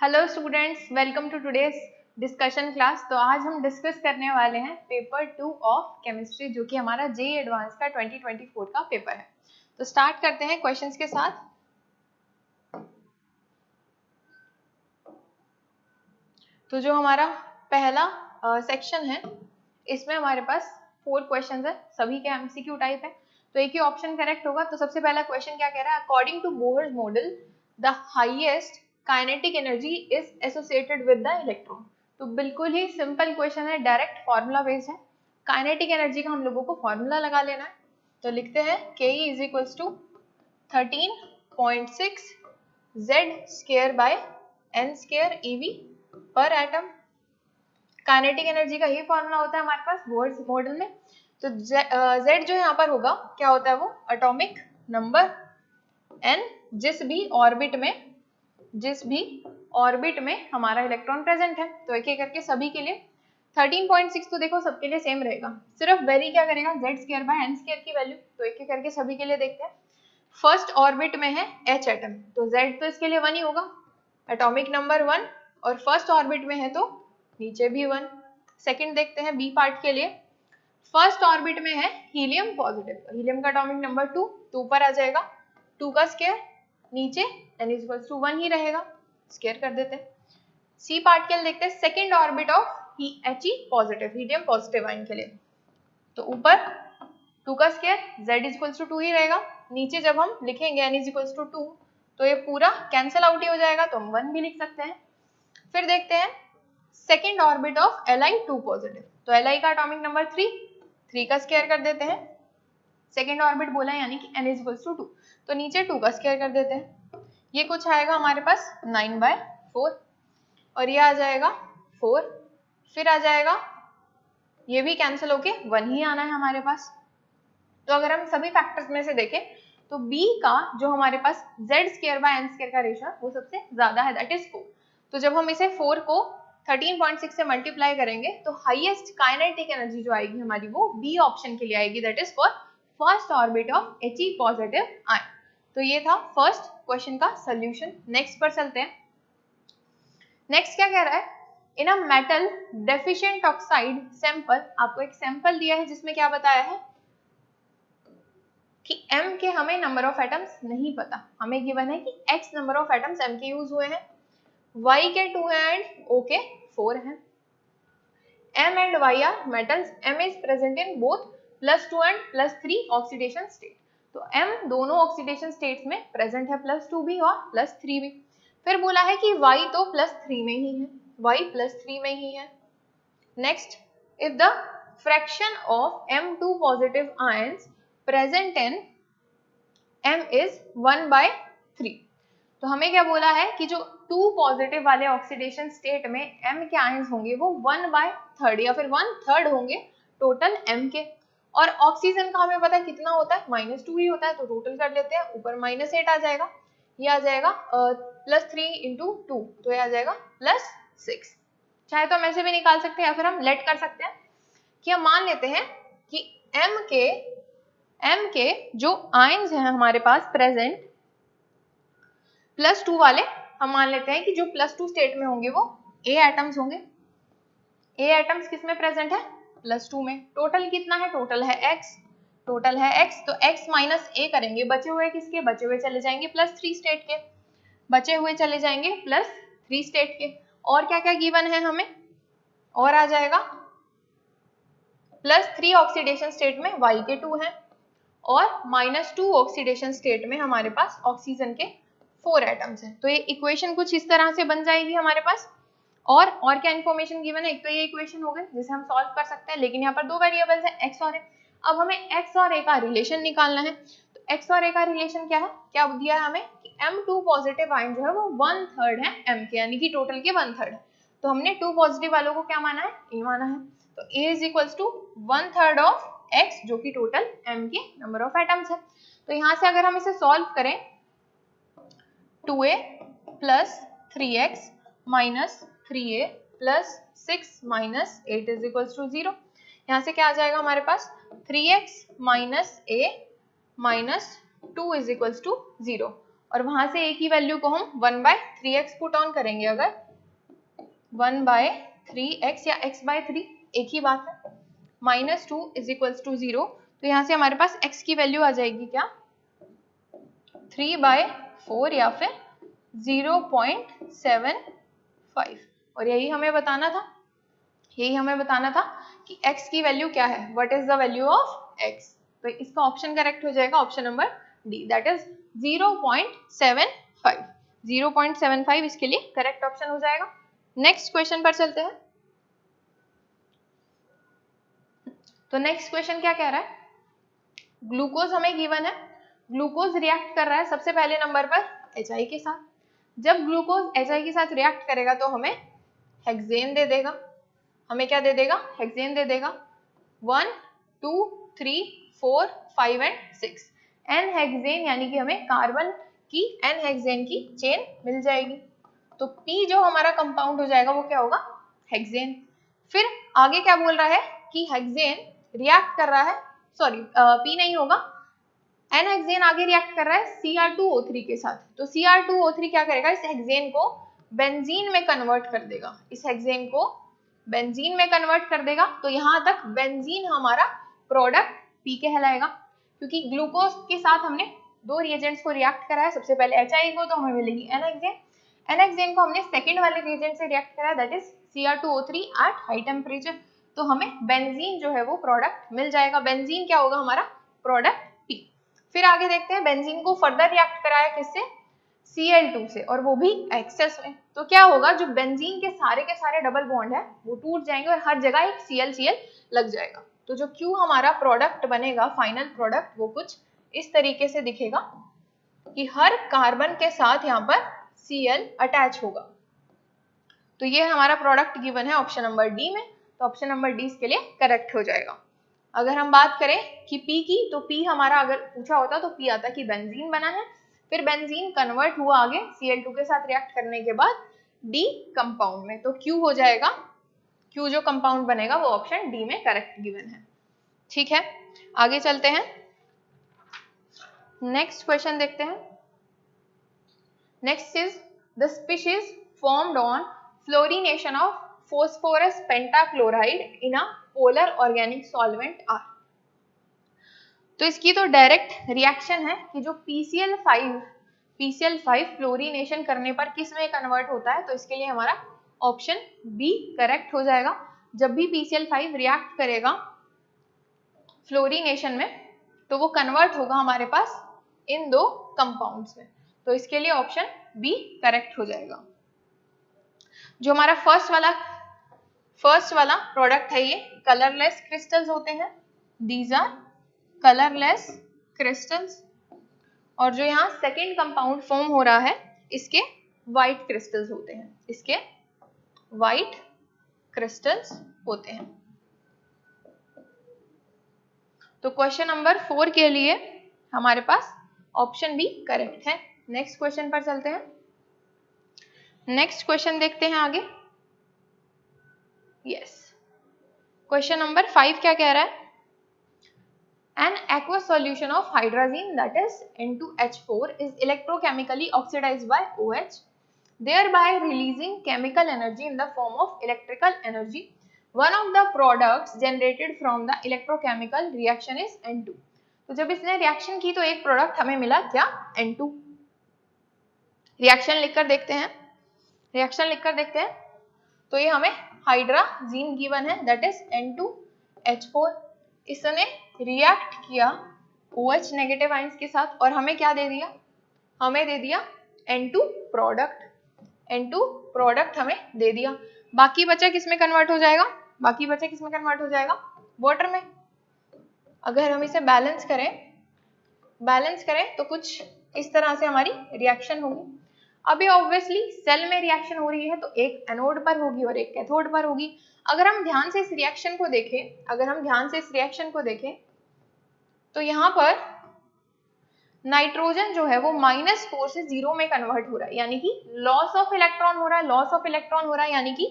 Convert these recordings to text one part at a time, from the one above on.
Hello students, welcome to today's discussion class. तो आज हम डिस्कस करने वाले हैं पेपर 2 ऑफ केमिस्ट्री, जो कि हमारा जेईई एडवांस का 2024 का पेपर है। तो स्टार्ट करते हैं क्वेश्चंस के साथ। तो जो हमारा पहला सेक्शन है, इसमें हमारे पास 4 क्वेश्चंस है, सभी के एमसीक्यू टाइप है, तो एक ही ऑप्शन करेक्ट होगा। तो सबसे पहला क्वेश्चन क्या कह रहा है, according to Bohr's model the highest kinetic energy is associated with the electron. तो बिल्कुल ही सिंपल क्वेश्चन है, डायरेक्ट फार्मूला बेस्ड है। काइनेटिक एनर्जी का हम लोगों को फार्मूला लगा लेना है। तो लिखते हैं K is equals to 13.6 Z² / eV per atom. Kinetic energy का ही फॉर्मूला होता है हमारे पास बोहर्स मॉडल में। तो Z जो यहाँ पर होगा क्या होता है, वो एटॉमिक नंबर, N जिस भी ऑर्बिट में हमारा इलेक्ट्रॉन प्रेजेंट है। तो एक एक करके सभी के लिए 13.6 तो देखो सबके लिए सेम रहेगा, सिर्फ वेरी क्या करेगा Z² / N² की वैल्यू। तो एक एक करके सभी के लिए देखते हैं। फर्स्ट ऑर्बिट में है H एटम, तो Z तो इसके लिए 1 ही होगा, एटॉमिक नंबर 1, और फर्स्ट ऑर्बिट में है तो नीचे भी 1। सेकंड देखते हैं बी पार्ट के लिए। फर्स्ट ऑर्बिट में है हीलियम पॉजिटिव, हीलियम का एटॉमिक नंबर 2 पर आ जाएगा, 2 का स्क्वायर, नीचे n = 1 ही रहेगा, स्क्वायर कर देते हैं। सी पार्ट के लिए देखते हैं second orbit of He positive, helium positive ion के लिए। तो ऊपर 2 का स्क्वायर, z = 2 ही रहेगा, नीचे जब हम लिखेंगे n = 2 तो ये पूरा कैंसिल आउट ही हो जाएगा, तो हम 1 भी लिख सकते हैं। फिर देखते हैं second orbit of Li2 positive, तो Li का एटॉमिक नंबर 3 का स्क्वायर कर देते हैं। सेकेंड ऑर्बिट बोला यानी कि n = 2, तो नीचे 2 का स्क्वायर कर देते हैं। ये कुछ आएगा हमारे पास 9/4, और ये आ जाएगा 4, फिर आ जाएगा ये भी कैंसिल होके 1 ही आना है हमारे पास। तो अगर हम सभी फैक्टर्स में से देखें तो B का जो हमारे पास Z² / N² का रेशियो वो सबसे ज्यादा है, दैट इज 4। तो जब हम इसे 4 को 13.6 से मल्टीप्लाई करेंगे तो हाईएस्ट काइनेटिक एनर्जी जो आएगी हमारी वो बी ऑप्शन के लिए आएगी, that is for first orbit of He positive ion. तो ये था फर्स्ट क्वेश्चन का सोल्यूशन। नेक्स्ट पर चलते हैं। नेक्स्ट क्या कह रहा है, in a metal deficient oxide sample, आपको एक सैंपल दिया है जिसमें क्या बताया है कि M के हमें नंबर ऑफ एटम्स नहीं पता, हमें गिवन है कि X number of atoms M के यूज हुए हैं, Y के 2 हैं एंड O के 4 हैं। M and Y are metals, M is present in both +2 and +3 oxidation state. तो M दोनों ऑक्सीडेशन स्टेट्स में प्रेजेंट है, +2 भी और +3 भी। फिर बोला है कि Y तो +3 में ही है, Y +3 में ही है। Next, if the fraction of M2 positive ions present in M is 1/3। तो हमें क्या बोला है कि जो 2 पॉजिटिव वाले ऑक्सीडेशन स्टेट में M के आयंस होंगे वो 1/3 या फिर 1/3 होंगे टोटल M के। और ऑक्सीजन का हमें पता है कितना होता है, -2 ही होता है, तो टोटल कर लेते हैं, ऊपर -8 आ जाएगा, ये आ जाएगा +3 × 2, तो ये आ जाएगा +6। चाहे तो हम ऐसे भी निकाल सकते हैं या फिर हम लेट कर सकते हैं कि हम मान लेते हैं कि M के जो आयंस हैं हमारे पास प्रेजेंट +2 वाले, हम मान लेते हैं कि जो +2 स्टेट में होंगे वो A एटम्स होंगे। A एटम्स किस में प्रेजेंट है, +2 में। टोटल कितना है, टोटल है X, तो X - A करेंगे, बचे हुए किसके, बचे हुए चले जाएंगे +3 स्टेट के, बचे हुए चले जाएंगे +3 स्टेट के। और क्या क्या गिवन है हमें, और आ जाएगा +3 ऑक्सीडेशन स्टेट में Y के 2 हैं, और -2 ऑक्सीडेशन स्टेट में हमारे पास ऑक्सीजन के 4 एटम्स हैं। तो ये इक्वेशन कुछ इस तरह से बन जाएगी हमारे पास। और क्या इन्फॉर्मेशन गिवन है, एक तो ये इक्वेशन हो गई जिसे हम सॉल्व कर सकते हैं, लेकिन यहाँ पर 2 वेरिएबल्स है X और A। अब हमें X और A का रिलेशन निकालना है। तो X और A का रिलेशन क्या है, क्या दिया है हमें कि M2 पॉजिटिव आयन जो है वो 1/3 है M के, यानी कि टोटल के 1/3 है। तो हमने 2 पॉजिटिव वालों को क्या माना है, A माना है। तो A = 1/3 ऑफ X, जो कि टोटल M के नंबर ऑफ एटम्स है। तो यहाँ से अगर हम इसे सॉल्व करें, 2A + 3X - 3A + 6 - 8 = 0। यहाँ से क्या आ जाएगा हमारे पास, 3X - A - 2 = 0। और वहां से a की वैल्यू को हम 1/3x पुट ऑन करेंगे। अगर 1/3x या x/3 एक ही बात है, -2 = 0, तो यहाँ से हमारे पास x की वैल्यू आ जाएगी क्या, 3/4 या फिर 0.75। और यही हमें बताना था कि x की वैल्यू क्या है, what is the value of x। तो इसका ऑप्शन करेक्ट हो जाएगा option number D, that is 0.75। 0.75 इसके लिए करेक्ट ऑप्शन हो जाएगा। नेक्स्ट क्वेश्चन पर चलते हैं। तो नेक्स्ट क्वेश्चन क्या कह रहा है, ग्लूकोज हमें गिवन है, ग्लूकोज रिएक्ट कर रहा है सबसे पहले नंबर पर HI के साथ। जब ग्लूकोज HI के साथ रिएक्ट करेगा तो हमें हेक्सेन दे देगा। हमें क्या दे देगा, हेक्सेन दे देगा। 1 2 3 4 5 एंड 6 एन हेक्सेन, यानी कि हमें कार्बन की एन हेक्सेन की चेन मिल जाएगी। तो P जो हमारा कंपाउंड हो जाएगा वो क्या होगा, हेक्सेन। फिर आगे क्या बोल रहा है कि हेक्सेन रिएक्ट कर रहा है, सॉरी P नहीं होगा, एन हेक्सेन आगे रिएक्ट कर रहा है Cr2O3 के साथ। तो Cr2O3 क्या करेगा, इस हेक्सेन को बेंजीन में कन्वर्ट कर देगा, इस हेक्सेन को बेंजीन में कन्वर्ट कर देगा। तो यहाँ तक बेंजीन हमारा प्रोडक्ट P कहलाएगा, क्योंकि ग्लूकोज के साथ हमने दो रिएजेंट्स को रिएक्ट कराया, सबसे पहले HI को, तो हमें मिलेगी एन हेक्सेन। एन हेक्सेन को हमने सेकेंड वाले रिएजेंट से रिएक्ट कराया, that is Cr2O3 at high temperature. तो हमें बेंजीन जो है वो प्रोडक्ट मिल जाएगा। बेंजीन क्या होगा, हमारा प्रोडक्ट P। फिर आगे देखते हैं, बेंजीन को फर्दर रिएक्ट कराया किससे, Cl2 से, और वो भी एक्सेस में। तो क्या होगा, जो बेंजीन के सारे डबल बॉन्ड है वो टूट जाएंगे और हर जगह एक Cl लग जाएगा। तो जो Q हमारा प्रोडक्ट बनेगा, फाइनल प्रोडक्ट, वो कुछ इस तरीके से दिखेगा कि हर कार्बन के साथ यहाँ पर Cl अटैच होगा। तो ये हमारा प्रोडक्ट गिवन है ऑप्शन नंबर डी में, तो ऑप्शन नंबर डी इसके लिए करेक्ट हो जाएगा। अगर हम बात करें कि P की, तो P हमारा अगर पूछा होता तो P आता कि बेंजीन बना है, फिर बेंजीन कन्वर्ट हुआ आगे Cl2 के साथ रिएक्ट करने के बाद D कंपाउंड में, तो Q हो जाएगा, Q जो कंपाउंड बनेगा वो ऑप्शन डी में करेक्ट गिवन है। ठीक है, आगे चलते हैं, नेक्स्ट क्वेश्चन देखते हैं। Next is the species formed on fluorination of phosphorus pentachloride in a polar organic solvent are। तो इसकी तो डायरेक्ट रिएक्शन है कि जो PCl5 फ्लोरिनेशन करने पर किस में कन्वर्ट होता है, तो इसके लिए हमारा ऑप्शन बी करेक्ट हो जाएगा। जब भी PCl5 रिएक्ट करेगा फ्लोरिनेशन में, तो वो कन्वर्ट होगा हमारे पास इन दो कंपाउंड्स में, तो इसके लिए ऑप्शन बी करेक्ट हो जाएगा। जो हमारा फर्स्ट वाला प्रोडक्ट है, ये कलरलेस क्रिस्टल्स होते हैं, दीज आर कलरलेस क्रिस्टल्स। और जो यहाँ सेकेंड कंपाउंड फॉर्म हो रहा है, इसके व्हाइट क्रिस्टल्स होते हैं, इसके व्हाइट क्रिस्टल्स होते हैं। तो क्वेश्चन नंबर 4 के लिए हमारे पास ऑप्शन बी करेक्ट है। नेक्स्ट क्वेश्चन पर चलते हैं। नेक्स्ट क्वेश्चन देखते हैं आगे। यस, क्वेश्चन नंबर 5 क्या कह रहा है, an aqueous solution of hydrazine, that is N2H4, is electrochemically oxidized by OH, thereby releasing chemical energy in the form of electrical energy. One of the products generated from the electrochemical reaction is N2। तो जब इसने reaction की तो एक product हमें मिला क्या, N2। Reaction लिखकर देखते हैं, तो ये हमें हाइड्राजीन गिवन है, दैट इज N2H4। इसने रिएक्ट किया OH नेगेटिव आयंस के साथ और हमें क्या दे दिया, हमें दे दिया N2 प्रोडक्ट हमें दे दिया। बाकी बचा किस में कन्वर्ट हो जाएगा, वाटर में। अगर हम इसे बैलेंस करें तो कुछ इस तरह से हमारी रिएक्शन होगी। अभी ऑब्वियसली सेल में रिएक्शन हो रही है तो एक एनोड पर होगी और एक कैथोड पर होगी। अगर हम ध्यान से इस रिएक्शन को देखें तो यहाँ पर नाइट्रोजन जो है वो -4 से 0 में कन्वर्ट हो रहा है, यानी कि लॉस ऑफ इलेक्ट्रॉन हो रहा है, यानी कि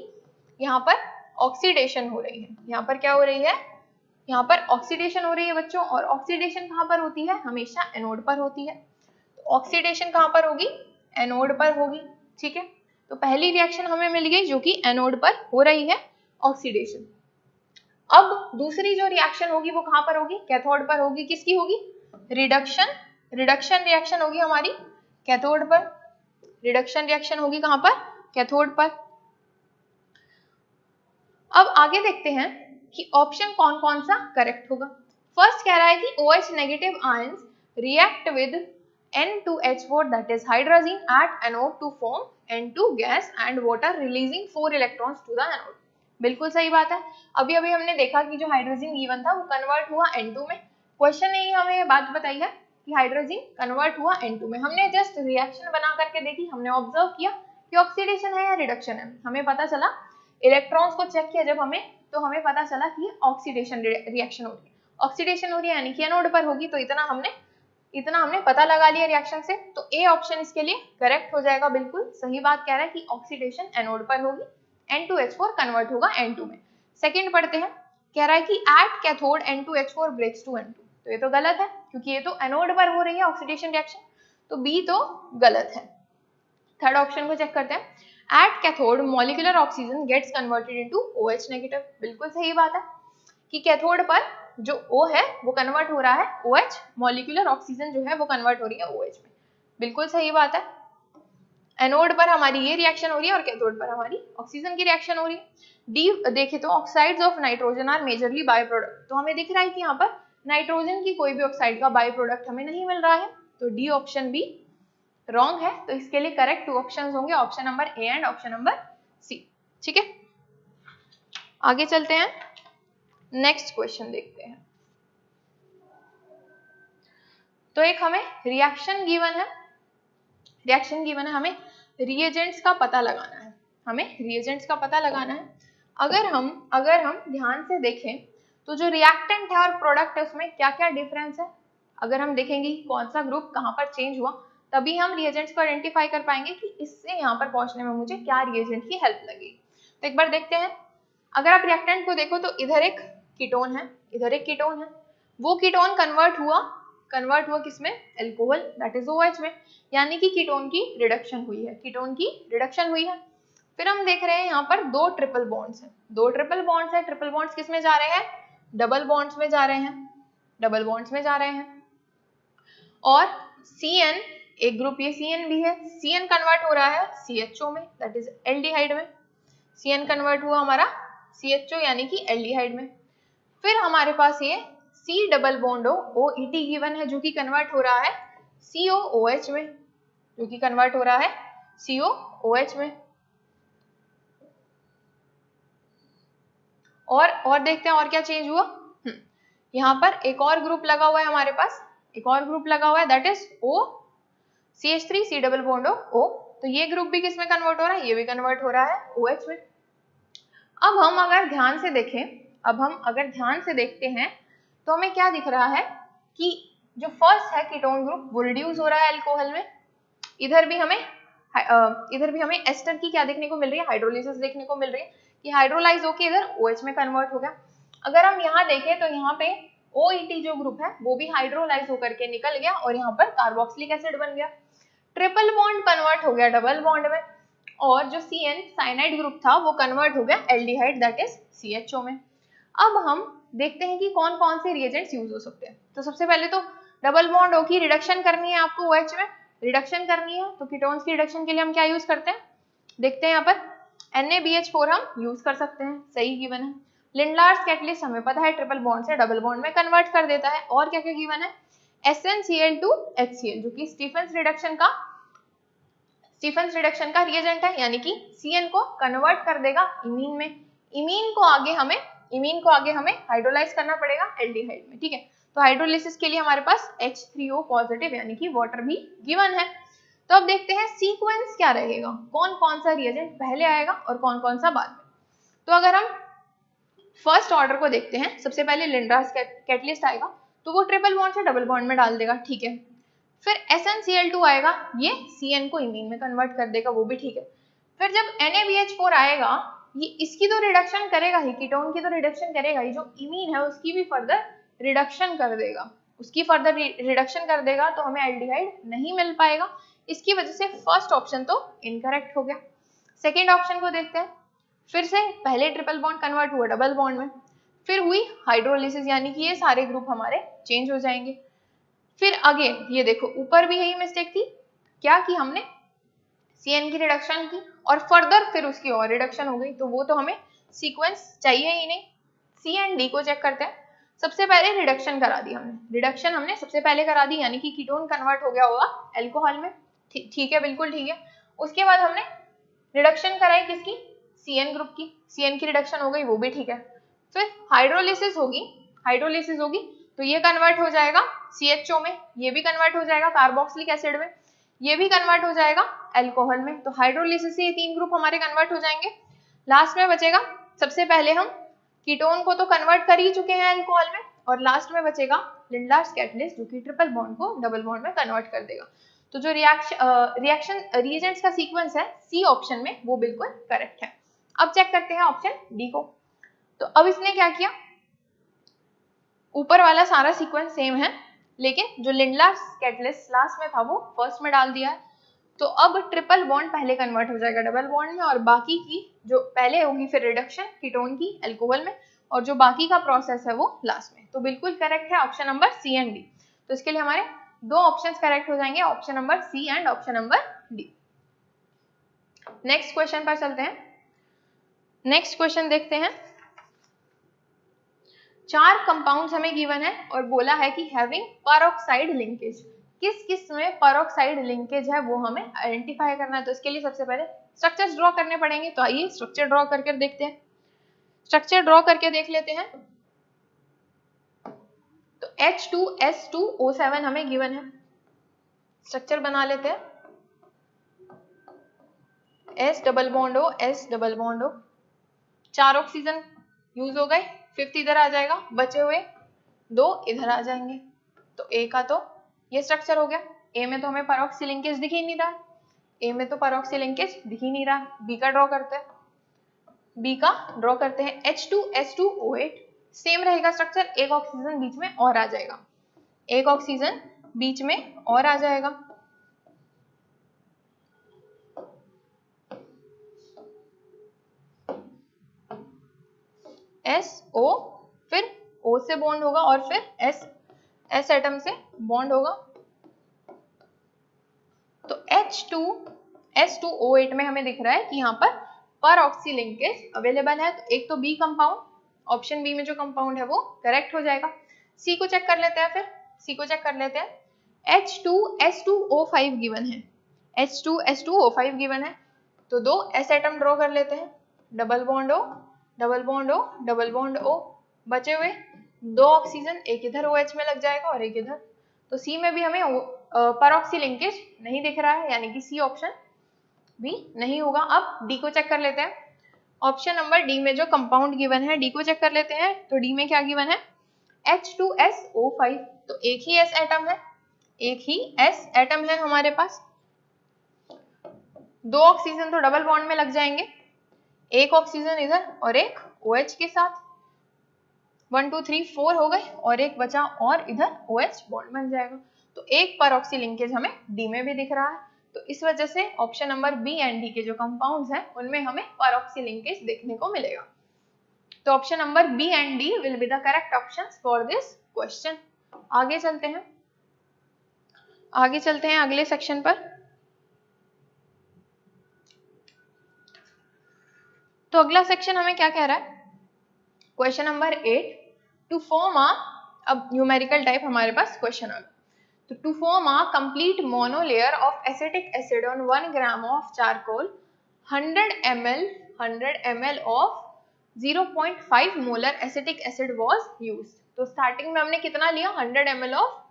यहाँ पर ऑक्सीडेशन हो रही है। यहाँ पर क्या हो रही है, यहाँ पर ऑक्सीडेशन हो रही है बच्चों, और ऑक्सीडेशन कहाँ पर होती है, हमेशा एनोड पर होती है। तो ऑक्सीडेशन कहाँ पर होगी, एनोड पर होगी, ठीक है। तो पहली रिएक्शन हमें मिल गई जो कि एनोड पर हो रही है ऑक्सीडेशन। अब दूसरी जो रिएक्शन होगी वो कहाँ पर होगी, कैथोड पर होगी। किसकी होगी, रिडक्शन रिएक्शन होगी हमारी कैथोड पर। रिडक्शन रिएक्शन होगी कहाँ पर, कैथोड पर। अब आगे देखते हैं कि ऑप्शन कौन कौन सा करेक्ट होगा। फर्स्ट कह रहा है कि OH negative ions react with N2H4 that is hydrazine at anode to form N2 gas and water releasing 4 electrons to the anode। बिल्कुल सही बात है। अभी अभी हमने देखा कि जो हाइड्रोजन गिवन था वो कन्वर्ट हुआ N2 में। क्वेश्चन ने हमें ये बात बताई है कि हाइड्रोजन कन्वर्ट हुआ N2 में। हमने जस्ट रिएक्शन बना करके देखी, हमने ऑब्जर्व किया कि ऑक्सीडेशन है या रिडक्शन है। हमें पता चला, इलेक्ट्रॉन्स को चेक किया जब हमें, तो हमें पता चला कि ऑक्सीडेशन रिएक्शन हो रही है। ऑक्सीडेशन हो रही है यानी कि एनोड पर होगी। तो इतना हमने पता लगा लिया रिएक्शन से। तो ए ऑप्शन इसके लिए करेक्ट हो जाएगा। बिल्कुल सही बात कह रहा है कि ऑक्सीडेशन एनोड पर होगी, N2H4 कन्वर्ट होगा N2 में। सेकंड पढ़ते हैं, कह रहा है कि at cathode N2H4 breaks to N2। तो ये तो गलत है क्योंकि ये तो एनोड पर हो रही है ऑक्सीडेशन रिएक्शन, तो बी तो गलत है। थर्ड ऑप्शन को चेक करते हैं, at cathode molecular oxygen gets converted into OH negative. बिल्कुल सही बात है कि कैथोड पर जो O है वो कन्वर्ट हो रहा है OH, मॉलिक्यूलर ऑक्सीजन जो है वो कन्वर्ट हो रही है OH में। बिल्कुल सही बात है। एनोड पर हमारी ये रिएक्शन हो रही है और कैथोड पर हमारी ऑक्सीजन की रिएक्शन हो रही है। डी देखें तो oxides of nitrogen are majorly by product. तो हमें दिख रहा है कि यहाँ पर नाइट्रोजन की कोई भी ऑक्साइड का बाय प्रोडक्ट हमें नहीं मिल रहा है। तो डी ऑप्शन भी रॉन्ग है। तो इसके लिए करेक्ट 2 ऑप्शंस होंगे, option number A and option number C. ठीक है, आगे चलते हैं, नेक्स्ट क्वेश्चन देखते हैं। तो एक हमें रिएक्शन गिवन है, हमें रिएजेंट्स का पता लगाना है। अगर हम ध्यान से देखें तो जो रिएक्टेंट है और प्रोडक्ट है उसमें क्या क्या डिफरेंस है, अगर हम देखेंगे कौन सा ग्रुप कहाँ पर चेंज हुआ, तभी हम रिएजेंट्स को आइडेंटिफाई कर पाएंगे कि इससे यहाँ पर पहुंचने में मुझे क्या रिएजेंट की हेल्प लगेगी। तो एक बार देखते हैं, अगर आप रिएक्टेंट को देखो तो इधर एक कीटोन है, वो कीटोन कन्वर्ट हुआ किसमें, अल्कोहल दैट इज OH में, यानी कि कीटोन की रिडक्शन हुई है। फिर हम देख रहे हैं यहाँ पर 2 ट्रिपल बॉन्ड्स हैं, ट्रिपल बॉन्ड्स किस में जा रहे हैं, डबल बॉन्ड्स में जा रहे हैं। और CN एक ग्रुप, ये CN भी है, CN कन्वर्ट हो रहा है CHO में दैट इज एल्डिहाइड में। CN कन्वर्ट हुआ हमारा CHO यानी कि एल्डिहाइड में। फिर हमारे पास ये C double bond OET given है जो कि कन्वर्ट हो रहा है COOH में, और देखते हैं और क्या चेंज हुआ। यहाँ पर एक और ग्रुप लगा हुआ है हमारे पास, that is CH3 C double bond O। तो ये ग्रुप भी किस में कन्वर्ट हो रहा है, ये भी कन्वर्ट हो रहा है OH में। अब हम अगर ध्यान से देखते हैं तो हमें क्या दिख रहा है कि जो फर्स्ट है कीटोन ग्रुप वो रिड्यूस हो रहा है अल्कोहल में। इधर भी हमें एस्टर की क्या देखने को मिल रही है, हाइड्रोलिसिस देखने को मिल रही है कि हाइड्रोलाइज होकर इधर OH में कन्वर्ट हो गया। अगर हम यहाँ देखें तो यहाँ पे OET जो ग्रुप है वो भी हाइड्रोलाइज होकर के निकल गया और यहाँ पर कार्बोक्सिलिक एसिड बन गया। ट्रिपल बॉन्ड कन्वर्ट हो गया डबल बॉन्ड में, और जो CN साइनाइड ग्रुप था वो कन्वर्ट हो गया एल्डिहाइड दैट इज CHO में। अब हम देखते हैं कि कौन कौन से रिएजेंट्स यूज हो सकते हैं। तो सबसे पहले तो डबल बॉन्ड O की रिडक्शन करनी है आपको, OH में रिडक्शन करनी है, तो कीटोन्स की रिडक्शन के लिए हम क्या यूज करते हैं, देखते हैं यहाँ पर NaBH4 हम यूज कर सकते हैं, सही गिवन है। लिंडलार्स कैटलिस्ट हमें पता है ट्रिपल बॉन्ड से डबल बॉन्ड में कन्वर्ट कर देता है। और क्या क्या गिवन है, SnCl2HCl जो कि स्टीफेंस रिडक्शन का रिएजेंट है, यानी कि CN को कन्वर्ट कर देगा इमीन में। इमीन को आगे हमें हाइड्रोलाइज करना पड़ेगा एल्डिहाइड में। ठीक है, तो हाइड्रोलिसिस के लिए हमारे पास H3O पॉजिटिव यानी कि वाटर भी गिवन है। तो अब देखते हैं सीक्वेंस क्या रहेगा, कौन कौन सा रिएजेंट पहले आएगा और कौन कौन सा बाद में। तो अगर हम फर्स्ट ऑर्डर को देखते हैं, सबसे पहले लिंडलार्स कैटलिस्ट आएगा तो वो ट्रिपल बॉन्ड से डबल बॉन्ड में डाल देगा, ठीक है। फिर SnCl2 आएगा, ये CN को इमीन में कन्वर्ट कर देगा, वो भी ठीक है। फिर जब NaBH4 आएगा, ये इसकी तो रिडक्शन करेगा ही, कीटोन की तो रिडक्शन करेगा ही, जो इमीन है उसकी भी फर्दर रिडक्शन कर देगा, उसकी फर्दर रिडक्शन कर देगा तो हमें एल्डिहाइड नहीं मिल पाएगा। इसकी वजह से फर्स्ट ऑप्शन तो इनकरेक्ट हो गया। सेकेंड ऑप्शन को देखते हैं। फिर से पहले ट्रिपल बॉन्ड कन्वर्ट हुआ डबल बॉन्ड में, फिर हुई हाइड्रोलिसिस, यानी कि ये सारे ग्रुप हमारे चेंज हो जाएंगे। फिर अगेन ये देखो ऊपर भी यही मिस्टेक थी, क्या कि हमने CN की रिडक्शन की और फर्दर फिर उसकी और रिडक्शन हो गई, तो वो तो हमें सीक्वेंस चाहिए ही नहीं। C एंड D को चेक करते हैं। सबसे पहले रिडक्शन करा दी हमने, रिडक्शन हमने सबसे पहले करा दी, यानी कि कीटोन कन्वर्ट हो गया होगा अल्कोहल में, ठीक है, बिल्कुल ठीक है। उसके बाद हमने रिडक्शन कराई किसकी, CN ग्रुप की, CN की रिडक्शन हो गई, वो भी ठीक है। फिर हाइड्रोलिसिस होगी तो ये कन्वर्ट हो जाएगा CHO में, ये भी कन्वर्ट हो जाएगा कार्बोक्सिलिक एसिड में, ये भी कन्वर्ट हो जाएगा अल्कोहल में। तो हाइड्रोलिसिस से ये तीन ग्रुप हमारे कन्वर्ट हो जाएंगे। लास्ट में बचेगा, सबसे पहले हम कीटोन को तो कन्वर्ट कर ही चुके हैं अल्कोहल में, और लास्ट में बचेगा लिंडलार्स कैटलिस्ट जो कि ट्रिपल बॉन्ड को डबल बॉन्ड में कन्वर्ट कर देगा। तो जो रिएक्शन रिएजेंट्स का सीक्वेंस है C ऑप्शन में, वो बिल्कुल करेक्ट है। अब चेक करते हैं ऑप्शन D को। तो अब इसने क्या किया, ऊपर वाला सारा सीक्वेंस सेम है, लेकिन जो लिंडलार्स कैटलिस्ट लास्ट में था वो फर्स्ट में डाल दिया है। तो अब ट्रिपल बॉन्ड पहले कन्वर्ट हो जाएगा डबल बॉन्ड में, और बाकी की जो पहले होगी फिर रिडक्शन कीटोन की अल्कोहल में, और जो बाकी का प्रोसेस है वो लास्ट में। तो बिल्कुल करेक्ट है option number C and D। तो इसके लिए हमारे दो ऑप्शंस करेक्ट हो जाएंगे, option number C and option number D। Next question पर चलते हैं। नेक्स्ट क्वेश्चन देखते हैं। 4 कंपाउंड्स हमें गिवन है और बोला है कि हैविंग पेरोक्साइड लिंकेज, किस किस में पेरोक्साइड लिंकेज है वो हमें आइडेंटिफाई करना है। तो इसके लिए सबसे पहले स्ट्रक्चर्स ड्रॉ करने पड़ेंगे। तो आइए स्ट्रक्चर ड्रॉ करके देखते हैं। स्ट्रक्चर ड्रॉ करके देख लेते हैं। तो H2S2O7 हमें गिवन है, स्ट्रक्चर बना लेते हैं। S double bond O, S double bond O, 4 oxygen use हो गए, 5th इधर आ जाएगा, बचे हुए 2 इधर आ जाएंगे। तो A का तो ये स्ट्रक्चर हो गया। A में तो हमें पेरोक्सी लिंकेज दिख ही नहीं रहा, A में तो पेरोक्सी लिंकेज दिख ही नहीं रहा। B का ड्रॉ करते हैं, B का ड्रॉ करते हैं। H2S2O8 सेम रहेगा स्ट्रक्चर, एक ऑक्सीजन बीच में और आ जाएगा, एक ऑक्सीजन बीच में और आ जाएगा। SO, फिर O से बॉन्ड होगा और फिर S एटम से बॉन्ड होगा। तो H2S2O8 में हमें दिख रहा है कि यहाँ पर पेरोक्सी लिंकेज अवेलेबल है। तो एक तो B कंपाउंड, ऑप्शन बी में जो कंपाउंड है वो करेक्ट हो जाएगा। C को चेक कर लेते हैं। फिर C को चेक कर लेते हैं। H2S2O5 गिवन है, H2S2O5 गिवन है, तो 2 S एटम ड्रॉ कर लेते हैं। Double bond O, double bond O, double bond O, बचे हुए 2 ऑक्सीजन, एक इधर OH में लग जाएगा और एक इधर। तो C में भी हमें पेरोक्सी लिंकेज नहीं दिख रहा है, यानी कि C ऑप्शन भी नहीं होगा। अब D को चेक कर लेते हैं। ऑप्शन नंबर D में जो कंपाउंड गिवन है, D को चेक कर लेते हैं। तो D में क्या गिवन है, H2SO5, तो एक ही S एटम है, एक ही S एटम है हमारे पास। 2 ऑक्सीजन तो डबल बॉन्ड में लग जाएंगे, एक ऑक्सीजन इधर और एक OH के साथ, 1 2 3 4 हो गए और एक बचा और इधर OH बॉन्ड बन जाएगा। तो एक पेरोक्सी लिंकेज हमें D में भी दिख रहा है। तो इस वजह से option number B and D के जो कंपाउंड्स हैं उनमें हमें पेरोक्सी लिंकेज देखने को मिलेगा। तो option number B and D will be the correct options for this question. आगे चलते हैं, आगे चलते हैं अगले सेक्शन पर। तो अगला सेक्शन हमें क्या कह रहा है, क्वेश्चन नंबर 8, टू फॉर्म अब न्यूमेरिकल टाइप हमारे पास क्वेश्चन आ गया। तो to form a complete monolayer of acetic acid on 1 gram of charcoal, 100 ml of 0.5 molar acetic acid was used. तो स्टार्टिंग में हमने कितना लिया, 100 ml ऑफ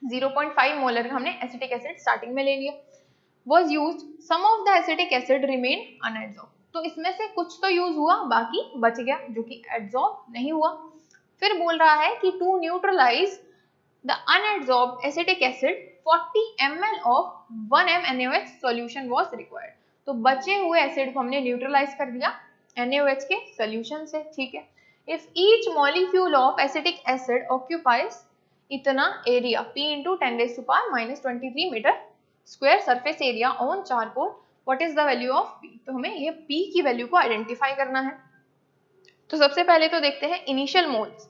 0.5 मोलर का हमने एसिटिक एसिड स्टार्टिंग में ले लिया। Was used, some of the acetic acid remain unabsorbed. तो इसमें से कुछ तो यूज हुआ, बाकी बच गया जो कि एब्सॉर्ब नहीं हुआ। फिर बोल रहा है कि to neutralise the unabsorbed acetic acid 40 ml of 1 m NaOH solution was required. तो बचे हुए एसिड को हमने न्यूट्रलाइज कर दिया NaOH के सॉल्यूशन से, ठीक है। If each molecule of acetic acid occupies इतना area P into 10⁻⁻23 metre square surface area on charcoal, what is the value of P। तो हमें ये P की वैल्यू को आइडेंटिफाई करना है। तो सबसे पहले तो देखते हैं इनिशियल मोल्स।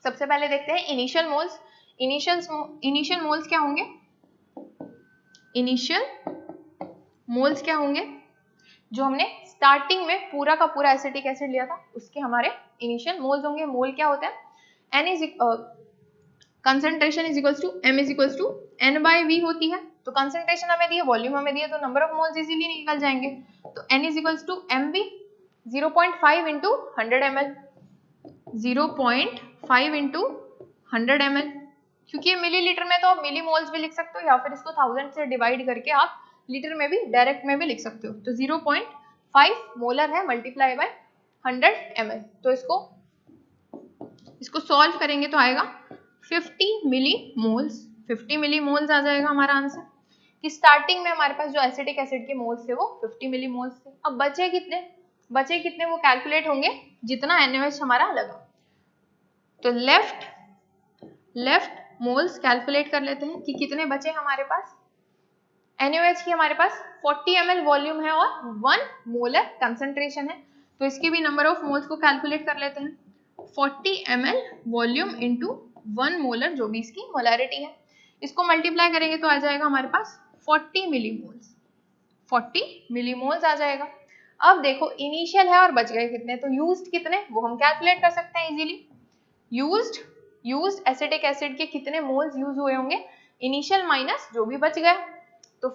सबसे पहले देखते हैं इनिशियल मोल्स। इनिशियल मोल्स क्या होंगे? इनिशियल मोल्स क्या होंगे? जो हमने स्टार्टिंग में पूरा का पूरा एसिटिक एसिड लिया था उसके हमारे इनिशियल मोल्स होंगे। मोल क्या होता है? N is concentration is equals to M is equals to N/V होती है। तो कंसंट्रेशन हमें दी है, वॉल्यूम हमें दी है, तो नंबर ऑफ मोल्स इजीली निकल जाएंगे। तो N is equals to MV 0.5 into 100 ml, 0.5 into 100 ml, क्योंकि ये मिलीलीटर में तो आप मिली मोल्स भी लिख सकते हो या फिर इसको 1000 से डिवाइड करके आप लीटर में भी डायरेक्ट में भी लिख सकते हो। तो 0.5 मोलर है मल्टीप्लाई बाय 100 ml। तो इसको सॉल्व करेंगे तो आएगा 50 मिली मोल्स। 50 मिली मोल्स आ जाएगा हमारा आंसर। कि स्टार्टिंग में हमारे पास जो एसिटिक एसिड के मोल्स थे वो 50 मिली मोल्स थे। अब बचे कितने वो कैलकुलेट होंगे जितना NaOH हमारा लगा। तो लेफ्ट मोल्स कैलकुलेट कर लेते हैं कि कितने बचे हमारे पास। NaOH की हमारे पास 40 ml वॉल्यूम है और 1 मोलर कंसंट्रेशन है। तो इसके भी नंबर ऑफ मोल्स को कैलकुलेट कर लेते हैं। 40 ml वॉल्यूम इंटू 1 मोलर, जो भी इसकी मोलैरिटी है, इसको मल्टीप्लाई करेंगे तो आ जाएगा हमारे पास 40 मिलीमोल्स। 40 मिलीमोल्स आ जाएगा। अब देखो इनिशियल है और बच गए कितने, तो यूज्ड कितने वो हम कैलकुलेट कर सकते हैं इजीली। यूज्ड एसिटिक एसिड के कितने मोल्स यूज हुए होंगे, इनिशियल माइनस जो भी बच गया। तो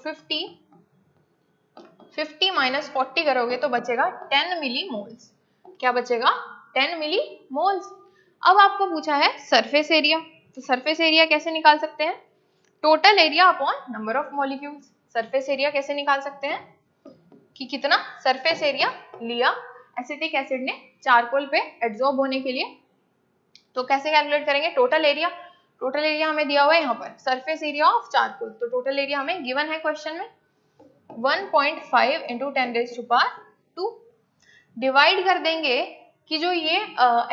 50 माइनस 40 करोगे तो बचेगा 10 मिलीमोल्स। क्या बचेगा? 10 मिलीमोल्स। अब आपको पूछा है सरफेस एरिया। तो सरफेस एरिया कैसे निकाल सकते हैं? Total area upon number of molecules. Surface area कैसे निकाल सकते हैं कि कितना सरफेस एरिया लिया एसिटिक एसिड ने चारकोल पे एब्जॉर्ब होने के लिए। तो कैसे कैलकुलेट करेंगे? टोटल एरिया हमें दिया हुआ है यहाँ पर, सरफेस एरिया ऑफ चारकोल। तो टोटल एरिया हमें गिवन है क्वेश्चन में 1.5 इंटू 10⁻²। डिवाइड कर देंगे कि जो ये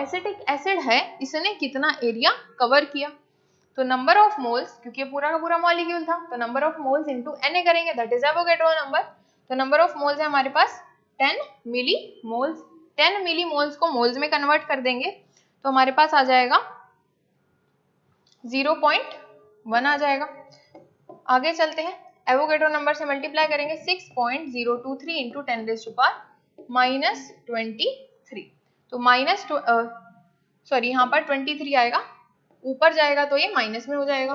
एसिटिक एसिड है इसने कितना एरिया कवर किया। तो नंबर ऑफ मोल्स, क्योंकि पूरा का पूरा मॉलिक्यूल था, तो number of moles into Na करेंगे, दैट इज एवोगैड्रो नंबर। तो नंबर ऑफ मोल्स है हमारे पास 10 मिली मोल्स। 10 मिली मोल्स को मोल्स में कन्वर्ट कर देंगे तो हमारे पास आ जाएगा 0.1 आ जाएगा। आगे चलते हैं, एवोगैड्रो नंबर से मल्टीप्लाई करेंगे 6.023 इंटू 10⁻⁻23। तो यहाँ पर 23 आएगा, ऊपर जाएगा तो ये माइनस में हो जाएगा।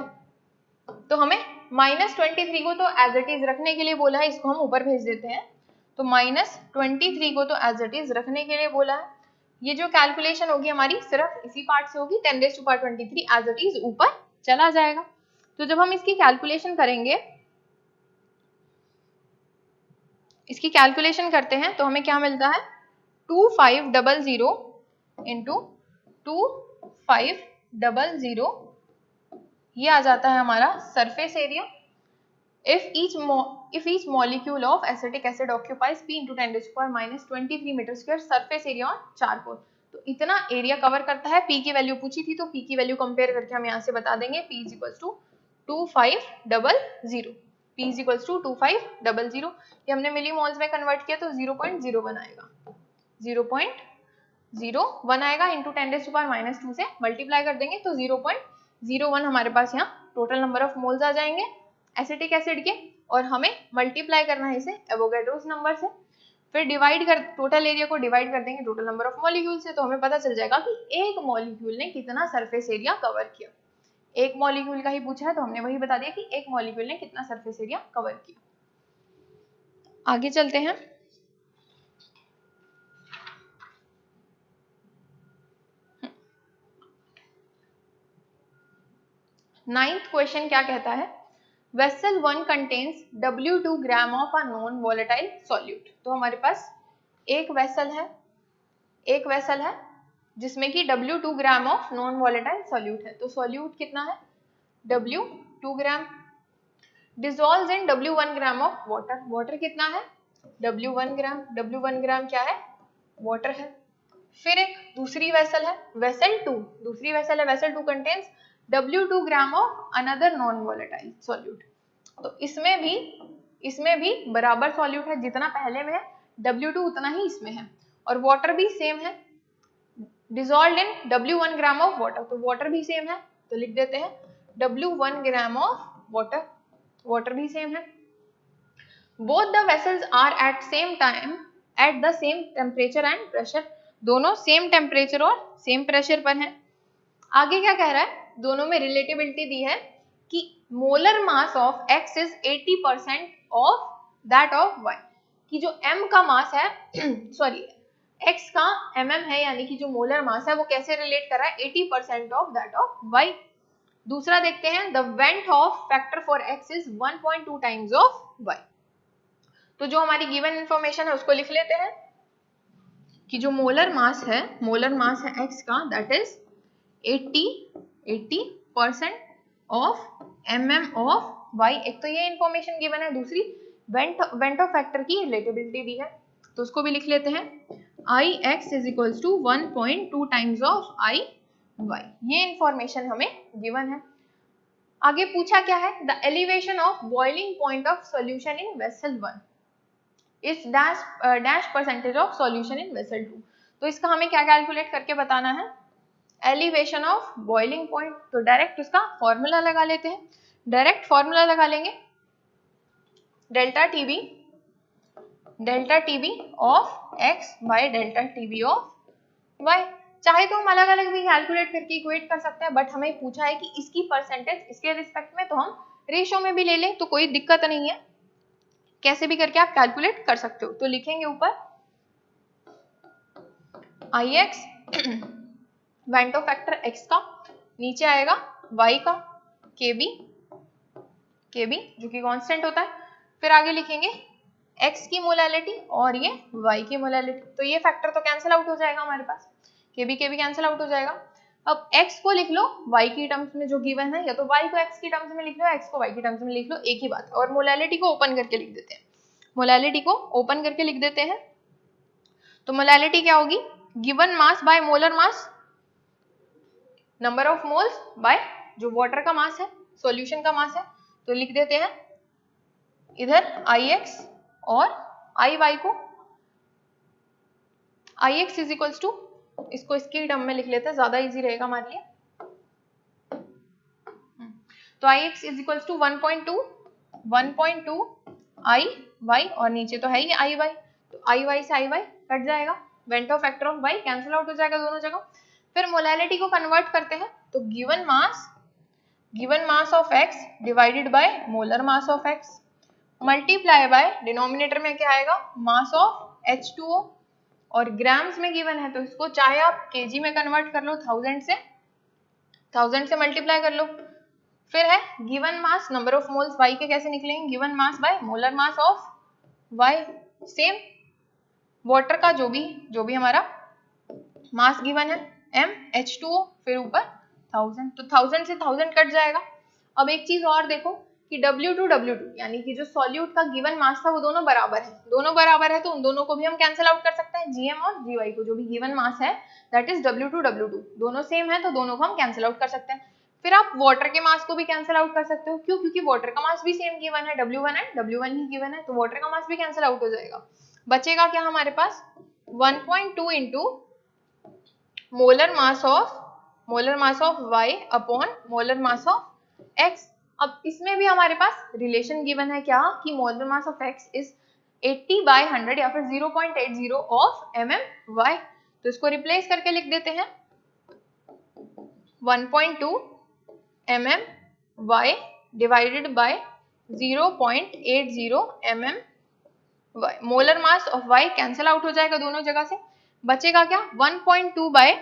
तो हमें -23 को तो एज इट इज रखने के लिए बोला है, इसको हम ऊपर भेज देते हैं। तो -23 को तो एज इट इज रखने के लिए बोला है। ये जो कैलकुलेशन होगी हमारी सिर्फ इसी पार्ट से होगी, 10⁻23 एज इट इज ऊपर चला जाएगा। तो जब हम इसकी कैलकुलेशन करते हैं तो हमें क्या मिलता है 2500 इंटू 2500, ये आ जाता है हमारा surface area. if each molecule of acetic acid occupies P into 10⁻⁻23 metre square surface area on charcoal. तो इतना एरिया कवर करता है। P की वैल्यू पूछी थी तो P की वैल्यू कंपेयर करके हम यहाँ से बता देंगे P is equals to 2500। P is equals to 2500। ये हमने मिलीमोल्स में कन्वर्ट किया तो 0.01 आएगा। 0.01 आएगा इंटू 10⁻⁻2 से मल्टीप्लाई कर देंगे तो 0.01 हमारे पास यहाँ टोटल नंबर ऑफ मोल्स आ जाएंगे एसिटिक एसिड के। और हमें मल्टीप्लाई करना है इसे एवोगैड्रोस नंबर से। फिर टोटल एरिया को डिवाइड कर देंगे टोटल नंबर ऑफ मॉलिक्यूल से, तो हमें पता चल जाएगा कि एक मॉलिक्यूल ने कितना सरफेस एरिया कवर किया। एक मॉलिक्यूल का ही पूछा है तो हमने वही बता दिया कि एक मॉलिक्यूल ने कितना सरफेस एरिया कवर किया। आगे चलते हैं। नाइन्थ क्वेश्चन क्या कहता है, vessel 1 contains W2 gram of a non volatile solute. तो हमारे पास एक वेसल है जिसमें कि W2 gram of non volatile solute है। तो सॉल्यूट कितना है W2 gram, dissolves in W1 gram of water. Water कितना है W1 ग्राम। W1 ग्राम क्या है वाटर है। फिर एक दूसरी वेसल है vessel 2 contains W2 gram of another non volatile solute. तो इसमें भी बराबर सॉल्यूट है, जितना पहले में है W2 उतना ही इसमें है, और वाटर भी सेम है, dissolved in W1 gram of water, तो वाटर भी सेम है, तो लिख देते हैं W1 gram of water, water भी सेम है। Both the vessels are at same time at the same temperature and pressure, दोनों सेम टेम्परेचर और सेम प्रेशर पर हैं। आगे क्या कह रहा है, दोनों में रिलेटिविटी दी है कि molar mass of X is 80% of that of Y, कि जो M का मास है सॉरी X का mm है, यानी कि जो मोलर मास है वो कैसे रिलेट कर रहा है, 80% ऑफ दैट ऑफ Y। दूसरा देखते हैं, the went Hoff factor for X is 1.2 times of Y। तो जो हमारी गिवन इंफॉर्मेशन है उसको लिख लेते हैं कि जो मोलर मास है X का, that is 80% of mm of Y। एक तो ये इंफॉर्मेशन गिवन है, दूसरी वेंट ऑफ फैक्टर की रिलेटिविटी दी है, तो उसको भी लिख लेते हैं Ix is equals to 1.2 times of Iy। ये इंफॉर्मेशन हमें गिवन है। आगे पूछा क्या है, the elevation of boiling point of solution in vessel 1 is dash percentage of solution in vessel 2। तो इसका हमें क्या कैलकुलेट करके बताना है, एलिवेशन ऑफ बॉइलिंग पॉइंट। तो डायरेक्ट उसका फॉर्मूला लगा लेते हैं, डायरेक्ट फॉर्मूला लगा लेंगे, delta TB of X by delta TB of Y. चाहे तो हम अलग अलग भी कैलकुलेट करके इक्वेट कर सकते हैं, बट हमें पूछा है कि इसकी परसेंटेज इसके रिस्पेक्ट में, तो हम रेशियो में भी ले लें तो कोई दिक्कत नहीं है, कैसे भी करके आप कैलकुलेट कर सकते हो। तो लिखेंगे ऊपर Ix वेंटो फैक्टर x का, नीचे आएगा y का kb जो कि कांस्टेंट होता है, फिर आगे लिखेंगे x की मोलैलिटी और ये y की मोलैलिटी। तो ये फैक्टर तो कैंसिल आउट हो जाएगा हमारे पास, kb कैंसिल आउट हो जाएगा। अब x को लिख लो y की टर्म्स में जो गिवन है, या तो y को x की टर्म्स में लिख लो, x को y की टर्म्स में लिख लो, एक ही बात है। और मोलैलिटी को ओपन करके लिख देते हैं, मोलैलिटी को ओपन करके लिख देते हैं। तो मोलैलिटी क्या होगी, given mass by molar mass, number of moles bye जो वाटर का मास है, सॉल्यूशन का मास है। तो लिख देते हैं इधर Ix और Iy को, Ix इज इक्वल्स टू, इसको इसकी टर्म में लिख लेते हैं, ज्यादा इजी रहेगा हमारे लिए। तो Ix is equals to 1.2 Iy, और नीचे तो है ही Iy, तो Iy से Iy कट जाएगा, van't Hoff factor of y cancel out हो जाएगा दोनों जगह। फिर मोलैलिटी को कन्वर्ट करते हैं, तो given mass of x divided by molar mass of x multiply by denominator में क्या आएगा, मास ऑफ H2O, और ग्राम्स में गिवन है तो इसको चाहे आप kg में कन्वर्ट कर लो, 1000 से मल्टीप्लाई कर लो। फिर है given mass, number of moles y के कैसे निकलेंगे, given mass by molar mass of y, same water का जो भी हमारा मास गिवन है m H2O, फिर ऊपर 1000, तो 1000 से 1000 कट जाएगा। अब एक चीज और देखो कि W2 यानी कि जो सॉल्यूट का गिवन मास था वो दोनों बराबर है, तो उन दोनों को भी हम कैंसिल आउट कर सकते हैं, Gm और Gy को, जो भी गिवन मास है दैट इज W2 दोनों सेम है, तो दोनों को हम कैंसिल आउट कर सकते हैं। फिर आप वाटर के मास को भी कैंसिल आउट कर सकते हो, क्यों, क्योंकि वाटर का मास भी सेम गिवन है, W1 ही गिवन है, तो वाटर का मास भी कैंसिल आउट हो जाएगा। बचेगा क्या हमारे पास, 1.2 into molar mass of y upon molar mass of x। अब इसमें भी हमारे पास रिलेशन गिवन है क्या, कि molar mass of x is 80/100 या फिर 0.80 ऑफ mmY। तो इसको रिप्लेस करके लिख देते हैं 1.2 mmY divided by 0.80 mmY। Molar mass of y cancel out हो जाएगा दोनों जगह से, बचेगा क्या, 1.2 बाय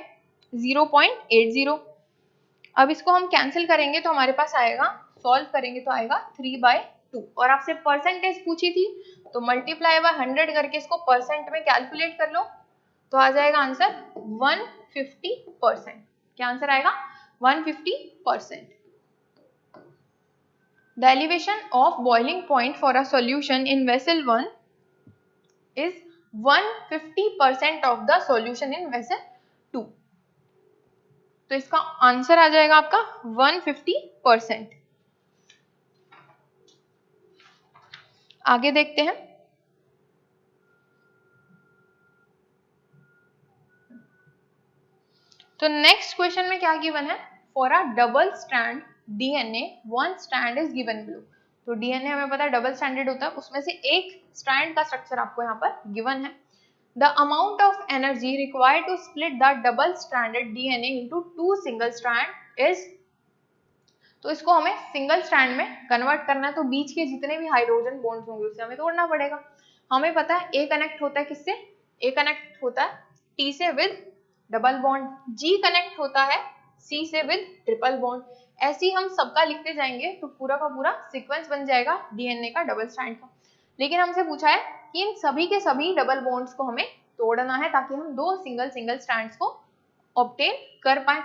0.80। अब इसको हम कैंसिल करेंगे तो हमारे पास आएगा, सॉल्व करेंगे तो आएगा 3/2। और आपसे परसेंटेज पूछी थी तो मल्टीप्लाई बाय 100 करके इसको परसेंट में कैलकुलेट कर लो, तो आ जाएगा आंसर 150%। क्या आंसर आएगा, 150%। The elevation of boiling point for a solution in vessel 1 is 150% of the solution in vessel 2। तो इसका आंसर आ जाएगा आपका 150%। आगे देखते हैं। तो नेक्स्ट क्वेश्चन में क्या गिवन है, for a double strand DNA one strand is given below. तो डीएनए हमें पता है डबल स्ट्रैंडेड होता है, उसमें से एक स्ट्रैंड का स्ट्रक्चर आपको यहाँ पर गिवन है। The amount of energy required to split the double stranded DNA into two single strand is. तो इसको हमें सिंगल स्ट्रैंड में कन्वर्ट करना है, तो बीच के जितने भी हाइड्रोजन बॉन्ड्स होंगे उसे हमें तोड़ना पड़ेगा। हमें पता है ए कनेक्ट होता है किससे, ए कनेक्ट होता है टी से with double bond, G connect होता है सी से विद ट्रिपल बॉन्ड। ऐसे ही हम सबका लिखते जाएंगे तो पूरा का पूरा सीक्वेंस बन जाएगा डीएनए का डबल स्ट्रैंड का। लेकिन हमसे पूछा है कि इन सभी के सभी डबल बॉन्ड्स को हमें तोड़ना है ताकि हम दो सिंगल सिंगल स्ट्रैंड्स को ऑब्टेन कर पाए।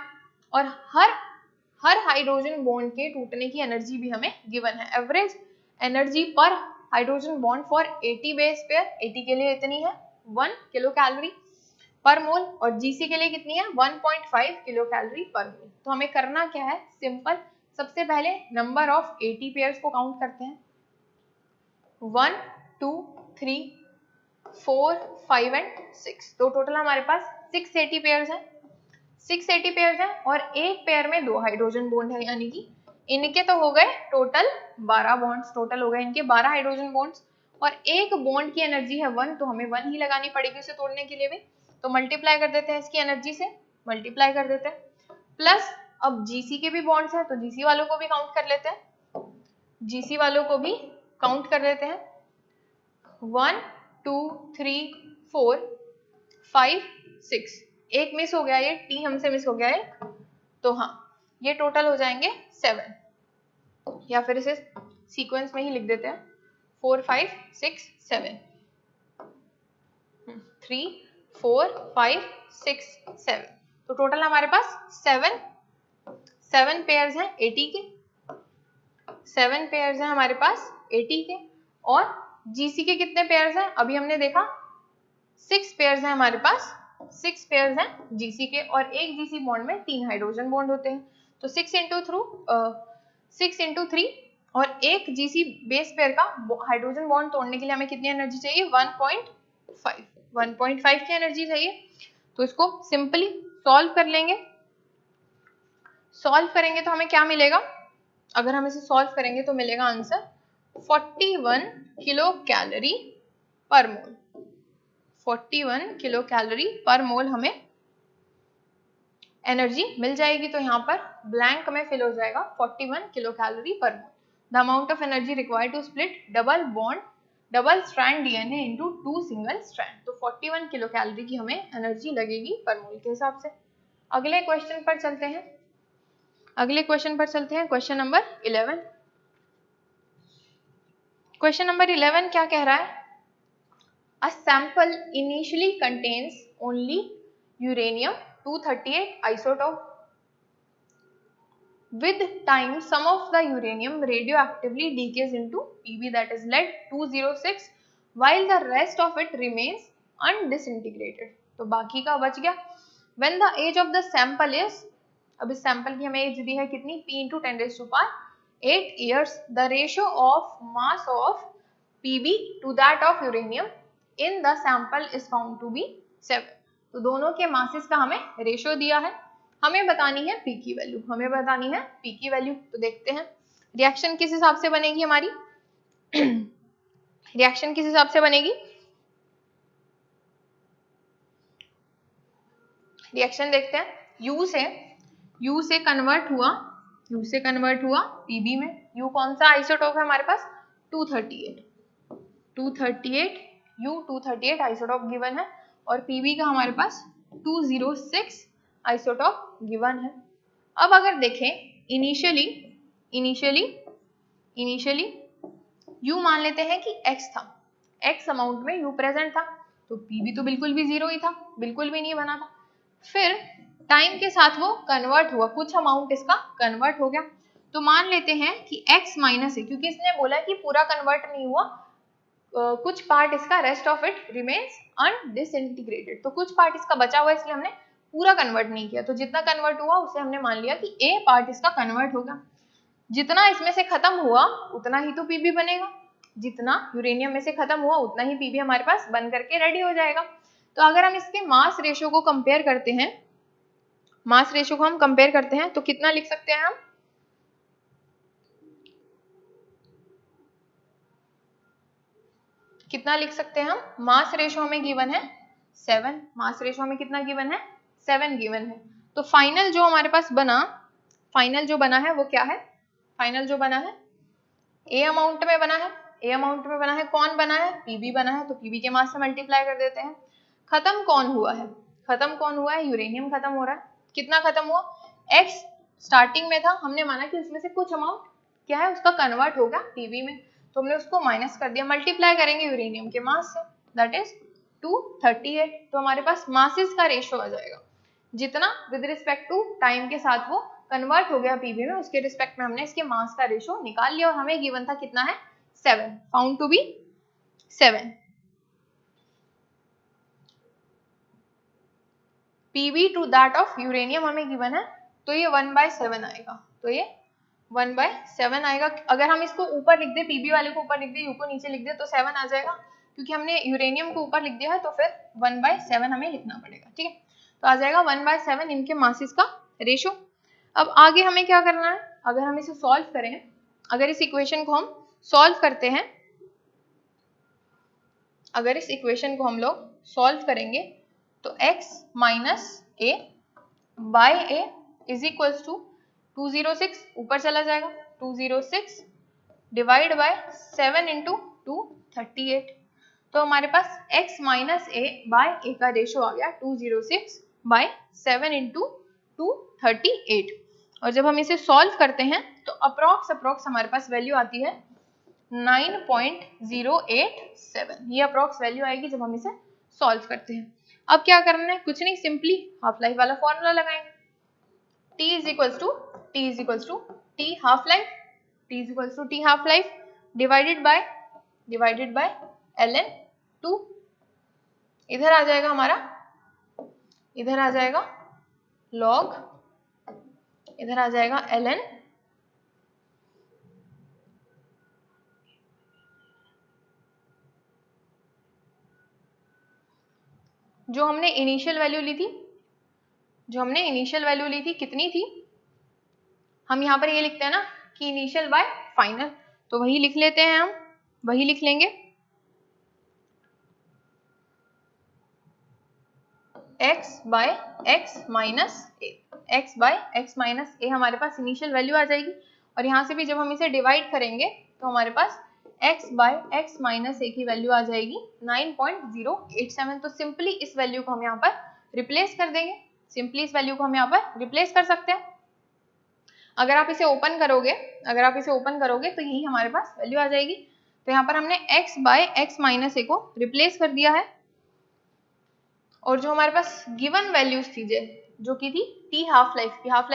और हर हाइड्रोजन बॉन्ड के टूटने की एनर्जी भी हमें गिवन है। एवरेज एनर्जी पर hydrogen bond for 80 base pair, 80 के लिए इतनी है 1 किलो कैलोरी पर मोल, और जीसी के लिए कितनी है 1.5 किलो कैलोरी पर मोल। तो हमें करना क्या है, सिंपल, सबसे पहले नंबर ऑफ 80 पेयर्स को काउंट करते हैं, 1 2 3 4 5 एंड 6। तो टोटल हमारे पास 680 पेयर्स हैं, 680 पेयर्स हैं, और एक पेयर में दो हाइड्रोजन बॉन्ड है, यानी कि इनके तो हो गए टोटल 12 बॉन्ड्स, टोटल हो गए इनके 12 हाइड्रोजन बॉन्ड्स, और एक बॉन्ड की एनर्जी है 1, तो हमें 1 ही लगानी पड़ेगी उसे तोड़ने के लिए भी। तो मल्टीप्लाई कर देते हैं इसकी एनर्जी से, मल्टीप्लाई कर देते हैं, प्लस अब जीसी के भी बॉन्ड्स हैं तो जीसी वालों को भी काउंट कर लेते हैं, जीसी वालों को भी काउंट कर लेते हैं, 1 2 3 4 5 6, एक मिस हो गया, ये टी हमसे मिस हो गया है, तो हाँ ये टोटल हो जाएंगे 7, या फिर इसे सीक्वेंस में ही लिख देते हैं 4 5 6 7, 3 4 5 6 7। तो टोटल हमारे पास 7 पेयर्स हैं 80 के, 7 पेयर्स हैं हमारे पास 80 के, और जीसी के कितने पेयर्स हैं अभी हमने देखा 6 पेयर्स हैं हमारे पास, 6 पेयर्स हैं जीसी के, और एक जीसी बॉन्ड में 3 हाइड्रोजन बॉन्ड होते हैं, तो 6 इंटू 3, और एक जीसी बेस पेयर का हाइड्रोजन बॉन्ड तोड़ने के लिए हमें कितनी एनर्जी चाहिए 1.5 की एनर्जी चाहिए। तो इसको सिंपली सॉल्व कर लेंगे, सॉल्व करेंगे तो हमें क्या मिलेगा, अगर हम इसे सॉल्व करेंगे तो मिलेगा आंसर 41 किलो कैलोरी पर मोल, 41 किलो कैलोरी पर मोल हमें एनर्जी मिल जाएगी। तो यहाँ पर ब्लैंक में फिल हो जाएगा 41 किलो कैलोरी पर mole. The amount of energy required to split double strand DNA into two single strand. तो 41 किलो कैलोरी की हमें एनर्जी लगेगी पर मोल के हिसाब से। अगले क्वेश्चन पर चलते हैं, क्वेश्चन नंबर 11। क्वेश्चन नंबर 11 क्या कह रहा है, a sample initially contains only uranium 238 isotope. With time, some of the uranium radioactively decays into Pb, that is lead 206, while the rest of it remains undisintegrated. तो बाकी का बच गया। When the age of the sample is, अब इस sample की हमें as the है कितनी, p into 10⁸ 8 years, the ratio of mass of Pb to that of uranium in the sample is found to be 7। तो दोनों के मासेस का हमें रेशियो दिया है, हमें बतानी है पी की वैल्यू, तो देखते हैं रिएक्शन किस हिसाब से बनेगी हमारी, रिएक्शन किस हिसाब से बनेगी, रिएक्शन देखते हैं। U से कन्वर्ट हुआ Pb में, U कौन सा आइसोटोप है हमारे पास 238 U 238 आइसोटोप गिवन है, और Pb का हमारे पास 206 आइसोटोप गिवन है। अब अगर देखें इनिशियली U मान लेते हैं कि X था, X अमाउंट में U प्रेजेंट था, तो Pb तो बिल्कुल भी 0 ही था, बिल्कुल भी नहीं बना था। फिर टाइम के साथ वो कन्वर्ट हुआ, कुछ अमाउंट इसका कन्वर्ट हो गया, तो मान लेते हैं कि X माइनस है, क्योंकि इसने बोला कि पूरा कन्वर्ट नहीं हुआ, कुछ पार्ट इसका रेस्ट ऑफ इट रिमेन्स अनडिसइंटीग्रेटेड, तो कुछ पार्ट इसका बचा हुआ है, इसलिए हमने पूरा कन्वर्ट नहीं किया, तो जितना कन्वर्ट हुआ उसे हमने मान लिया कि ए पार्ट इसका कन्वर्ट होगा। जितना इसमें से खत्म हुआ उतना ही तो पीबी बनेगा, जितना यूरेनियम में से खत्म हुआ उतना ही पीबी हमारे पास बन करके रेडी हो जाएगा। तो अगर हम इसके मास रेशियो को कंपेयर करते हैं, मास रेशियो को हम कंपेयर करते हैं तो कितना लिख सकते हैं हम, कितना लिख सकते हैं हम, मास रेशियो हमें गिवन है 7, मास रेशियो हमें कितना गिवन है 7 गिवन है। तो फाइनल जो हमारे पास बना, फाइनल जो बना है वो क्या है, फाइनल जो बना है ए अमाउंट में बना है, ए अमाउंट में बना है, कौन बना है, पीबी बना है, तो पीबी के मास से मल्टीप्लाई कर देते हैं। खत्म कौन हुआ है, खत्म कौन हुआ है, यूरेनियम खत्म हो रहा है। कितना खत्म हुआ, एक्स स्टार्टिंग में था, हमने माना कि उसमें से कुछ अमाउंट क्या है उसका कन्वर्ट होगा पीबी में, तो हमने उसको माइनस कर दिया, मल्टीप्लाई करेंगे यूरेनियम के मास से, दैट इज 238। तो हमारे पास मासेस का रेशियो आ जाएगा, जितना विद रिस्पेक्ट टू टाइम के साथ वो कन्वर्ट हो गया पीबी में, उसके रिस्पेक्ट में हमने इसके मास का रेशियो निकाल लिया और हमें गिवन था कितना है 7, found to be 7। PB to that of uranium हमें गिवन है, तो ये 1/7 आएगा, तो ये 1/7 आएगा। अगर हम इसको ऊपर लिख दे, पीबी वाले को ऊपर लिख दे, यू को नीचे लिख दे तो 7 आ जाएगा, क्योंकि हमने यूरेनियम को ऊपर लिख दिया है तो फिर 1/7 हमें लिखना पड़ेगा, ठीक है। तो आ जाएगा 1/7 इनके मासेस का रेशियो। अब आगे हमें क्या करना है, अगर हम इसे सॉल्व करें, अगर इस इक्वेशन को हम सॉल्व करते हैं, अगर इस इक्वेशन को हम लोग सॉल्व करेंगे तो x minus A by A is equals to 206, ऊपर चला जाएगा 206 डिवाइड बाय 7 इंटू 238। तो हमारे पास x माइनस ए बाय ए का रेशियो आ गया 206 बाय 7 इंटू 238। और जब हम इसे सॉल्व करते हैं तो अप्रोक्स हमारे पास वैल्यू आती है 9.087, ये अप्रोक्स वैल्यू आएगी जब हम इसे सॉल्व करते हैं। अब क्या करना है, कुछ नहीं, सिंपली हाफ लाइफ वाला फॉर्मूला लगाएंगे, T is equals to T half life, T is equals to T half life divided by ln2। इधर आ जाएगा हमारा, इधर आ जाएगा log, इधर आ जाएगा ln, जो हमने इनिशियल वैल्यू ली थी, जो हमने इनिशियल वैल्यू ली थी कितनी थी, हम यहाँ पर ये लिखते हैं ना कि इनिशियल बाय फाइनल, तो वही लिख लेते हैं, हम वही लिख लेंगे, x बाय एक्स माइनस ए, एक्स बाय एक्स माइनस ए हमारे पास इनिशियल वैल्यू आ जाएगी। और यहाँ से भी जब हम इसे डिवाइड करेंगे तो हमारे पास x बाय एक्स माइनस ए की वैल्यू आ जाएगी 9.087। तो सिंपली इस वैल्यू को हम यहाँ पर रिप्लेस कर देंगे, सिंपली इस वैल्यू को हम यहाँ पर रिप्लेस कर सकते हैं। अगर आप इसे ओपन करोगे, अगर आप इसे ओपन करोगे तो यही हमारे पास वैल्यू आ जाएगी। तो यहाँ पर हमने x बाय एक्स माइनस ए को रिप्लेस कर दिया है, और जो हमारे पास गिवन वैल्यूज थी जो की थी टी हाफ लाइफ की, हाफ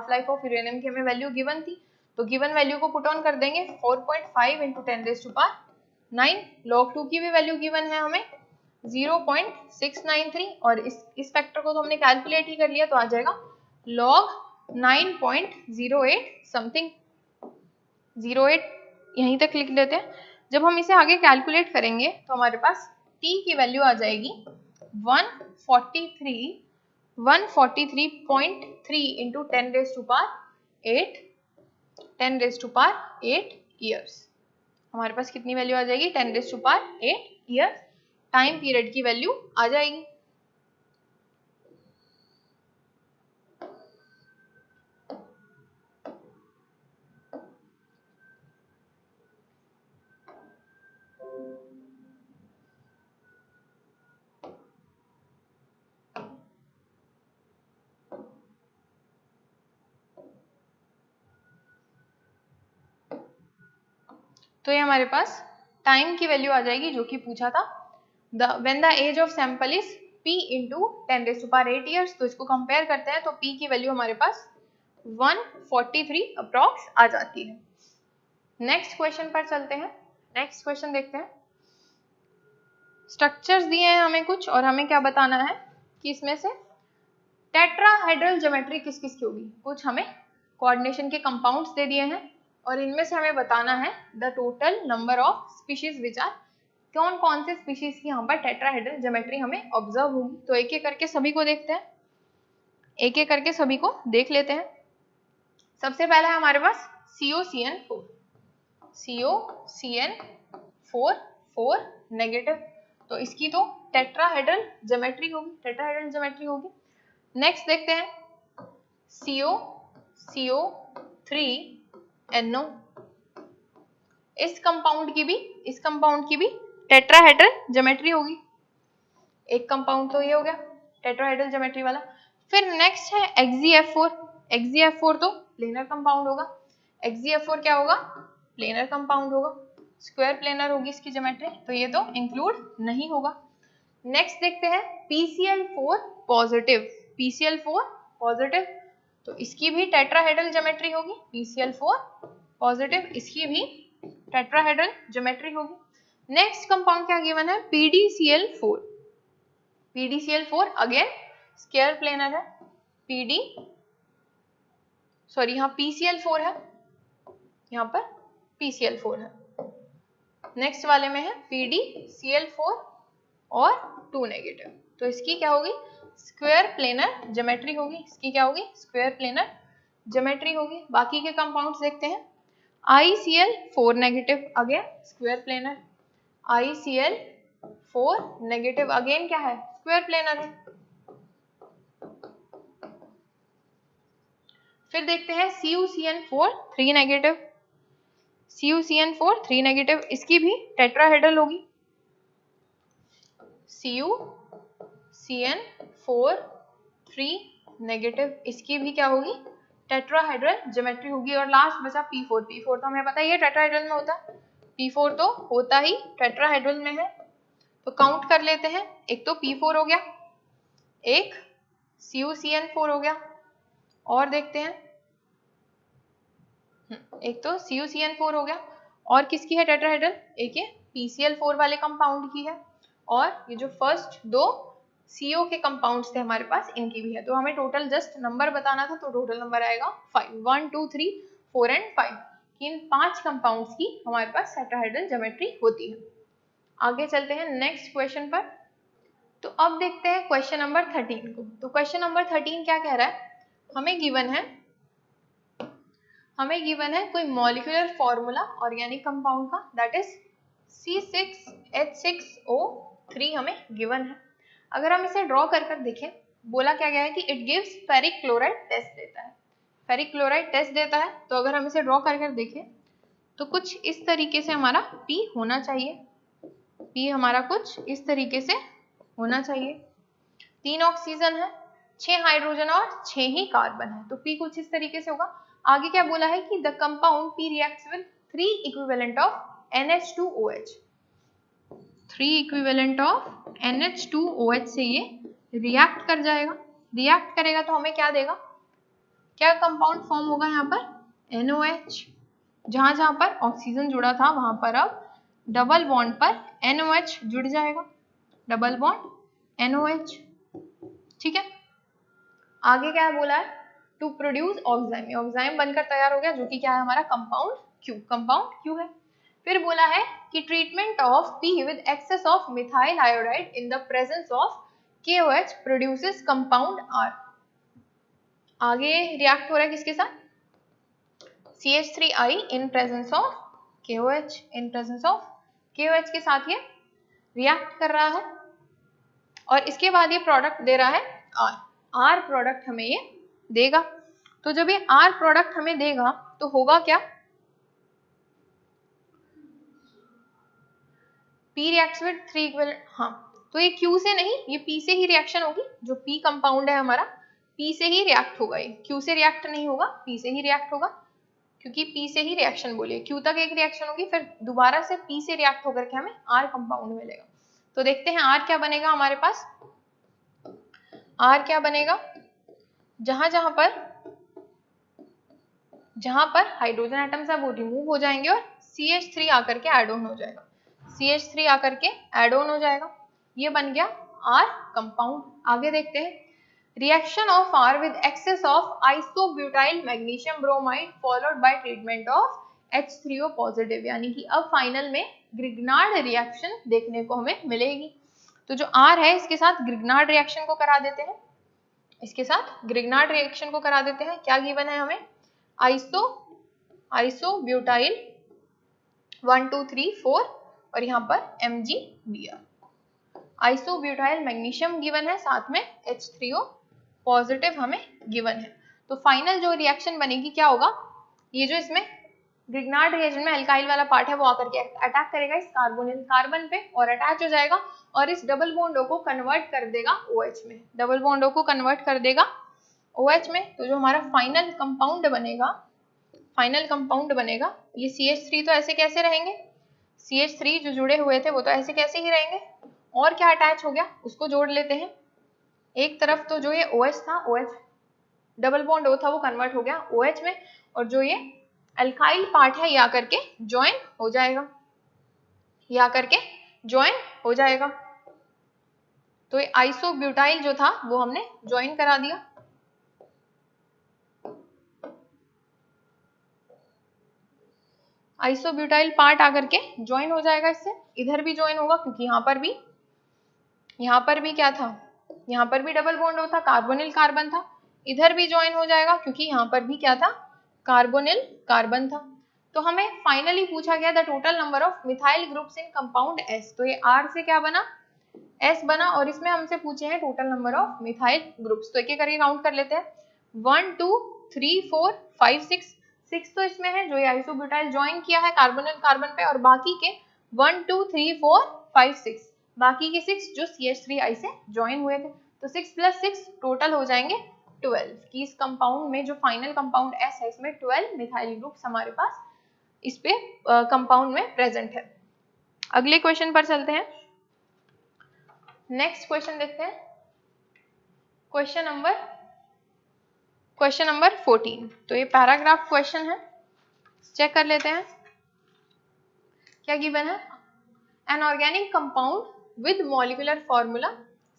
लाइफ ऑफ यूरेनियम की हमें वैल्यू गिवन थी, तो गिवन वैल्यू को पुट ऑन कर देंगे 4.5 इंटू 10⁹9, log 2 की भी वैल्यू गिवन है हमें 0.693, और इस फैक्टर को तो हमने कैलकुलेट ही कर लिया, तो आ जाएगा log 9.08 समथिंग, 08 यहीं तक लिख लेते हैं। जब हम इसे आगे कैलकुलेट करेंगे तो हमारे पास t की वैल्यू आ जाएगी 143.3 इंटू 10⁸8 ईयर्स। हमारे पास कितनी वैल्यू आ जाएगी, 10⁸8 ईयर्स टाइम पीरियड की वैल्यू आ जाएगी। तो ये हमारे पास टाइम की वैल्यू आ जाएगी जो कि पूछा था, when the age of sample is p into 10⁸8 years. तो इसको कंपेयर करते हैं तो p की वैल्यू हमारे पास 143 अप्रॉक्स आ जाती है। नेक्स्ट क्वेश्चन पर चलते हैं, नेक्स्ट क्वेश्चन देखते हैं। स्ट्रक्चर्स दिए हैं हमें कुछ, और हमें क्या बताना है कि इसमें से टेट्राहेड्रल ज्योमेट्री किस किस की होगी? कुछ हमें कोऑर्डिनेशन के कंपाउंड्स दे दिए हैं और इनमें से हमें बताना है the total number of species which are, कौन कौन से स्पीशीज की यहाँ पर टेट्राहेड्रल ज्योमेट्री हमें ऑब्जर्व होगी। तो एक एक करके सभी को देखते हैं, एक एक करके सभी को देख लेते हैं। सबसे पहला है हमारे पास COCN4, COCN4 4 नेगेटिव, तो इसकी तो टेट्राहेड्रल ज्योमेट्री होगी, टेट्राहेड्रल ज्योमेट्री होगी। नेक्स्ट देखते हैं CO3NO, इस कंपाउंड की भी टेट्राहेड्रल ज्योमेट्री होगी। एक कंपाउंड तो ये हो गया टेट्राहेड्रल ज्योमेट्री वाला। फिर नेक्स्ट है XeF4 तो प्लेनर कंपाउंड होगा। XeF4 क्या होगा? प्लेनर कंपाउंड होगा, स्क्वायर प्लेनर होगी इसकी ज्योमेट्री, तो ये तो इंक्लूड नहीं होगा। नेक्स्ट देखते हैं PCl4 पॉजिटिव, तो इसकी भी टेट्राहेड्रल ज्योमेट्री होगी। PCl4 पॉजिटिव, इसकी भी टेट्राहेड्रल ज्योमेट्री होगी। नेक्स्ट कंपाउंड क्या गिवन है? PDCl4 अगेन स्क्वायर प्लेनर है। यहाँ PCl4 है, यहाँ पर PCl4 है। नेक्स्ट वाले में है PDCl4 और 2 नेगेटिव, तो इसकी क्या होगी? स्क्वायर प्लेनर ज्योमेट्री होगी, इसकी क्या होगी? स्क्वायर प्लेनर ज्योमेट्री होगी। बाकी के कंपाउंड्स देखते हैं। ICl4 negative, again square planar. ICl4 negative again क्या है? स्क्वायर प्लेनर है। फिर देखते हैं CuCN4 3 नेगेटिव, CuCN4 3 नेगेटिव, इसकी भी टेट्राहेड्रल होगी। CuCN4 3 नेगेटिव, इसकी भी क्या होगी? टेट्राहेड्रल ज्योमेट्री होगी। और लास्ट बचा P4 तो हमें पता ही है टेट्राहेड्रल में होता है, P4 तो होता ही टेट्राहेड्रल में है। तो काउंट कर लेते हैं, एक तो P4 हो गया, एक CuCN4 हो गया, और देखते हैं एक तो CuCN4 हो गया, और किसकी है टेट्राहेड्रल? एक ये PCl4 वाले कंपाउंड की है, और ये जो फर्स्ट दो CO के कंपाउंड्स थे हमारे पास, इनकी भी है। तो हमें टोटल जस्ट नंबर बताना था, तो टोटल नंबर आएगा 5, 1 2 3 4 एंड 5। इन 5 कंपाउंड्स की हमारे पास टेट्राहेड्रल ज्योमेट्री होती है। आगे चलते हैं नेक्स्ट क्वेश्चन पर। तो अब देखते हैं क्वेश्चन नंबर 13 को। तो क्वेश्चन नंबर 13 क्या कह रहा है? हमें गिवन है कोई मॉलिक्यूलर फॉर्मूला ऑर्गेनिक कंपाउंड का, दैट इज C6H6O3 हमें गिवन है। अगर हम इसे ड्रॉ कर देखें, बोला क्या गया है कि it gives ferric chloride test देता है, फेरिक क्लोराइड टेस्ट देता है। तो अगर हम इसे ड्रॉ कर देखें तो कुछ इस तरीके से हमारा P होना चाहिए, P हमारा कुछ इस तरीके से होना चाहिए। 3 ऑक्सीजन है, 6 हाइड्रोजन और 6 ही कार्बन है, तो P कुछ इस तरीके से होगा। आगे क्या बोला है कि the compound P reacts with 3 equivalent of NH2OH, 3 equivalent of NH2OH से ये रिएक्ट कर जाएगा। रिएक्ट करेगा तो हमें क्या देगा? क्या कंपाउंड फॉर्म होगा यहाँ पर? NOH। जहां पर ऑक्सीजन जुड़ा था वहां पर अब डबल बॉन्ड पर NOH जुड़ जाएगा, डबल बॉन्ड NOH। ठीक है, आगे क्या बोला है? टू प्रोड्यूस ऑक्साइम, ऑक्साइम बनकर तैयार हो गया, जो कि क्या है हमारा? कंपाउंड Q है। फिर बोला है कि treatment of P with excess of methyl iodide in the presence of KOH produces compound R। आगे रिएक्ट हो रहा है किसके साथ? CH3I in presence of KOH, in presence of KOH के साथ ये रिएक्ट कर रहा है, और इसके बाद ये प्रोडक्ट दे रहा है R प्रोडक्ट हमें ये देगा। तो जब ये R प्रोडक्ट हमें देगा तो होगा क्या? P रिएक्ट्स विद 3 इक्विवेलेंट, तो ये Q से नहीं, ये P से ही रिएक्शन होगी। जो P कंपाउंड है हमारा, P से ही रिएक्ट होगा, ये Q से रिएक्ट नहीं होगा, P से ही रिएक्ट होगा, क्योंकि P से ही रिएक्शन बोलिए, Q तक एक रिएक्शन होगी, फिर दोबारा से P से रिएक्ट होकर के हमें R कंपाउंड मिलेगा। तो देखते हैं R क्या बनेगा हमारे पास। R क्या बनेगा? जहां पर हाइड्रोजन एटम्स है वो रिमूव हो जाएंगे और CH3 आकर के ऐड ऑन हो जाएगा, CH3 आकर के ऐड ऑन हो जाएगा, ये बन गया R कंपाउंड। आगे देखते हैं reaction of R with excess of isobutyl magnesium bromide followed by treatment of H3O positive, यानी कि अब फाइनल में ग्रिग्नार्ड रिएक्शन देखने को हमें मिलेगी। तो जो R है इसके साथ ग्रिग्नार्ड रिएक्शन को करा देते हैं, इसके साथ ग्रिग्नार्ड रिएक्शन को करा देते हैं। क्या गिवन है हमें? आइसोब्यूटाइल 1 2 3 4 और यहाँ पर MgBr। आइसोब्यूटाइल मैग्नीशियम गिवन है, साथ में H3O पॉजिटिव हमें गिवन है। तो फाइनल जो रिएक्शन बनेगी क्या होगा, ये जो इसमें ग्रिग्नार्ड रिएजेंट में एल्काइल वाला पार्ट है वो आकर के अटैक करेगा इस कार्बोनिल कार्बन पे और अटैच हो जाएगा और इस डबल बॉन्ड को कन्वर्ट कर देगा OH में, डबल बॉन्ड को कन्वर्ट कर देगा OH में। तो जो हमारा फाइनल कंपाउंड बनेगा, ये CH3 तो ऐसे कैसे रहेंगे, CH3 जो जुड़े हुए थे वो तो ऐसे कैसे ही रहेंगे, और क्या अटैच हो गया उसको जोड़ लेते हैं। एक तरफ तो जो ये OH था, OH डबल बॉन्ड O था वो कन्वर्ट हो गया OH में, और जो ये अल्काइल पार्ट है ये आकर के ज्वाइन हो जाएगा, ये आकर के ज्वाइन हो जाएगा। तो ये आइसोब्यूटाइल जो था वो हमने ज्वाइन करा दिया। आइसोब्यूटाइल पार्ट आकर के ज्वाइन हो जाएगा इससे, इधर भी ज्वाइन होगा क्योंकि यहाँ पर भी क्या था, यहाँ पर भी डबल बॉन्ड था, कार्बोनिल कार्बन था, इधर भी ज्वाइन हो जाएगा क्योंकि यहाँ पर भी क्या था, कार्बोनिल कार्बन था। तो हमें फाइनली पूछा गया the total number of methyl groups in compound S। तो ये R से क्या बना, S बना, और इसमें हमसे पूछे हैं total number of methyl groups. तो एक एक करके काउंट कर लेते हैं, 1 2 3 4 5 6 तो इसमें है जो ये आइसोब्यूटाइल ज्वाइन किया है कार्बोनिल कार्बन पे, और बाकी के 1 2 3 4 5 6 बाकी के 6 जो CH3I से ज्वाइन हुए थे। तो 6 + 6 टोटल हो जाएंगे 12 कि इस कंपाउंड में जो फाइनल कंपाउंड S है इसमें 12 मिथाइल ग्रुप्स हमारे पास इस पे कंपाउंड में प्रेजेंट है। अगले क्वेश्चन पर चलते हैं, नेक्स्ट क्वेश्चन देखते हैं, क्वेश्चन नंबर 14। तो ये पैराग्राफ क्वेश्चन है, चेक कर लेते हैं क्या गिवन है। An organic compound with molecular formula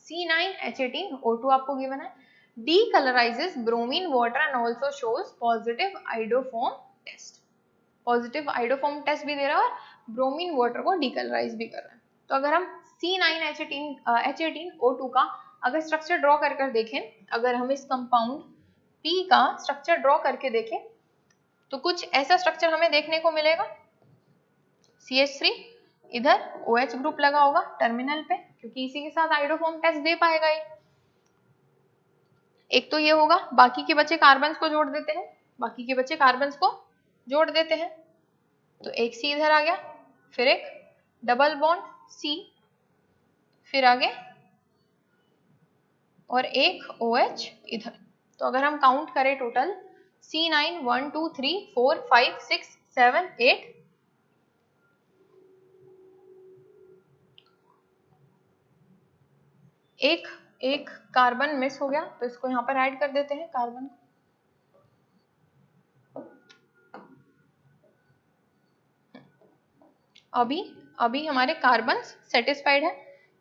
C9H18O2 आपको गिवन है, decolorizes bromine water and also shows positive iodoform test। Positive iodoform test भी दे रहा है और ब्रोमीन वाटर को डीकलराइज भी कर रहा है। तो अगर हम C9H18O2 का अगर स्ट्रक्चर ड्रॉ कर देखें, अगर हम इस कंपाउंड P का स्ट्रक्चर ड्रॉ करके देखें तो कुछ ऐसा स्ट्रक्चर हमें देखने को मिलेगा। CH3 इधर OH ग्रुप लगा होगा टर्मिनल पे क्योंकि इसी के साथ आइडोफॉर्म टेस्ट दे पाएगा ये। एक तो ये होगा, बाकी के बचे कार्बन्स को जोड़ देते हैं, तो एक C इधर आ गया, फिर एक डबल बॉन्ड C, फिर आगे और एक OH इधर। तो अगर हम काउंट करें टोटल C9 1 2 3 4 5 6 7 8 एक कार्बन मिस हो गया, तो इसको यहाँ पर ऐड कर देते हैं कार्बन। अभी हमारे कार्बन सेटिस्फाइड है।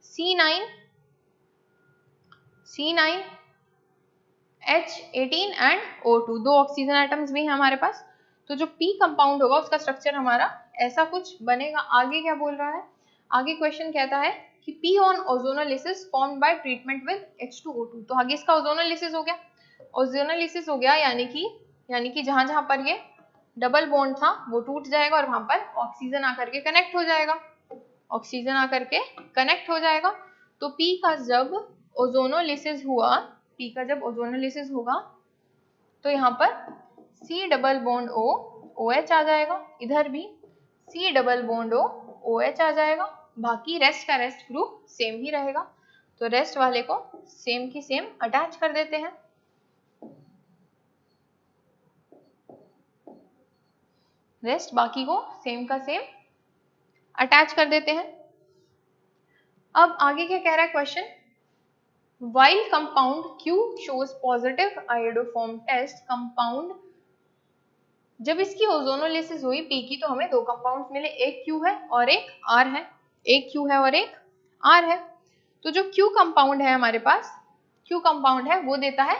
C9H18 एंड O2 दो ऑक्सीजन एटम्स भी हैं हमारे पास। तो जो P कंपाउंड होगा उसका स्ट्रक्चर हमारा ऐसा कुछ बनेगा। आगे क्या बोल रहा है, आगे क्वेश्चन कहता है कि P on ozonolysis formed by treatment with H2O2। तो आगे इसका ओजोनोलिसिस हो गया, यानी कि जहां पर ये डबल बॉन्ड था वो टूट जाएगा और वहां पर ऑक्सीजन आकर के कनेक्ट हो जाएगा। तो P का जब ओजोनोलिसिस होगा तो यहाँ पर C double bond O OH आ जाएगा, इधर भी C double bond O OH आ जाएगा, बाकी रेस्ट का रेस्ट ग्रुप सेम ही रहेगा। तो रेस्ट वाले को सेम की सेम अटैच कर देते हैं। रेस्ट बाकी को सेम का सेम अटैच कर देते हैं। अब आगे क्या कह रहा है question, while compound Q shows positive iodoform test, compound जब इसकी ओजोनोलिसिस हुई P की तो हमें दो कंपाउंड्स मिले, एक Q है और एक R है, तो जो Q कंपाउंड है हमारे पास Q कंपाउंड है वो देता है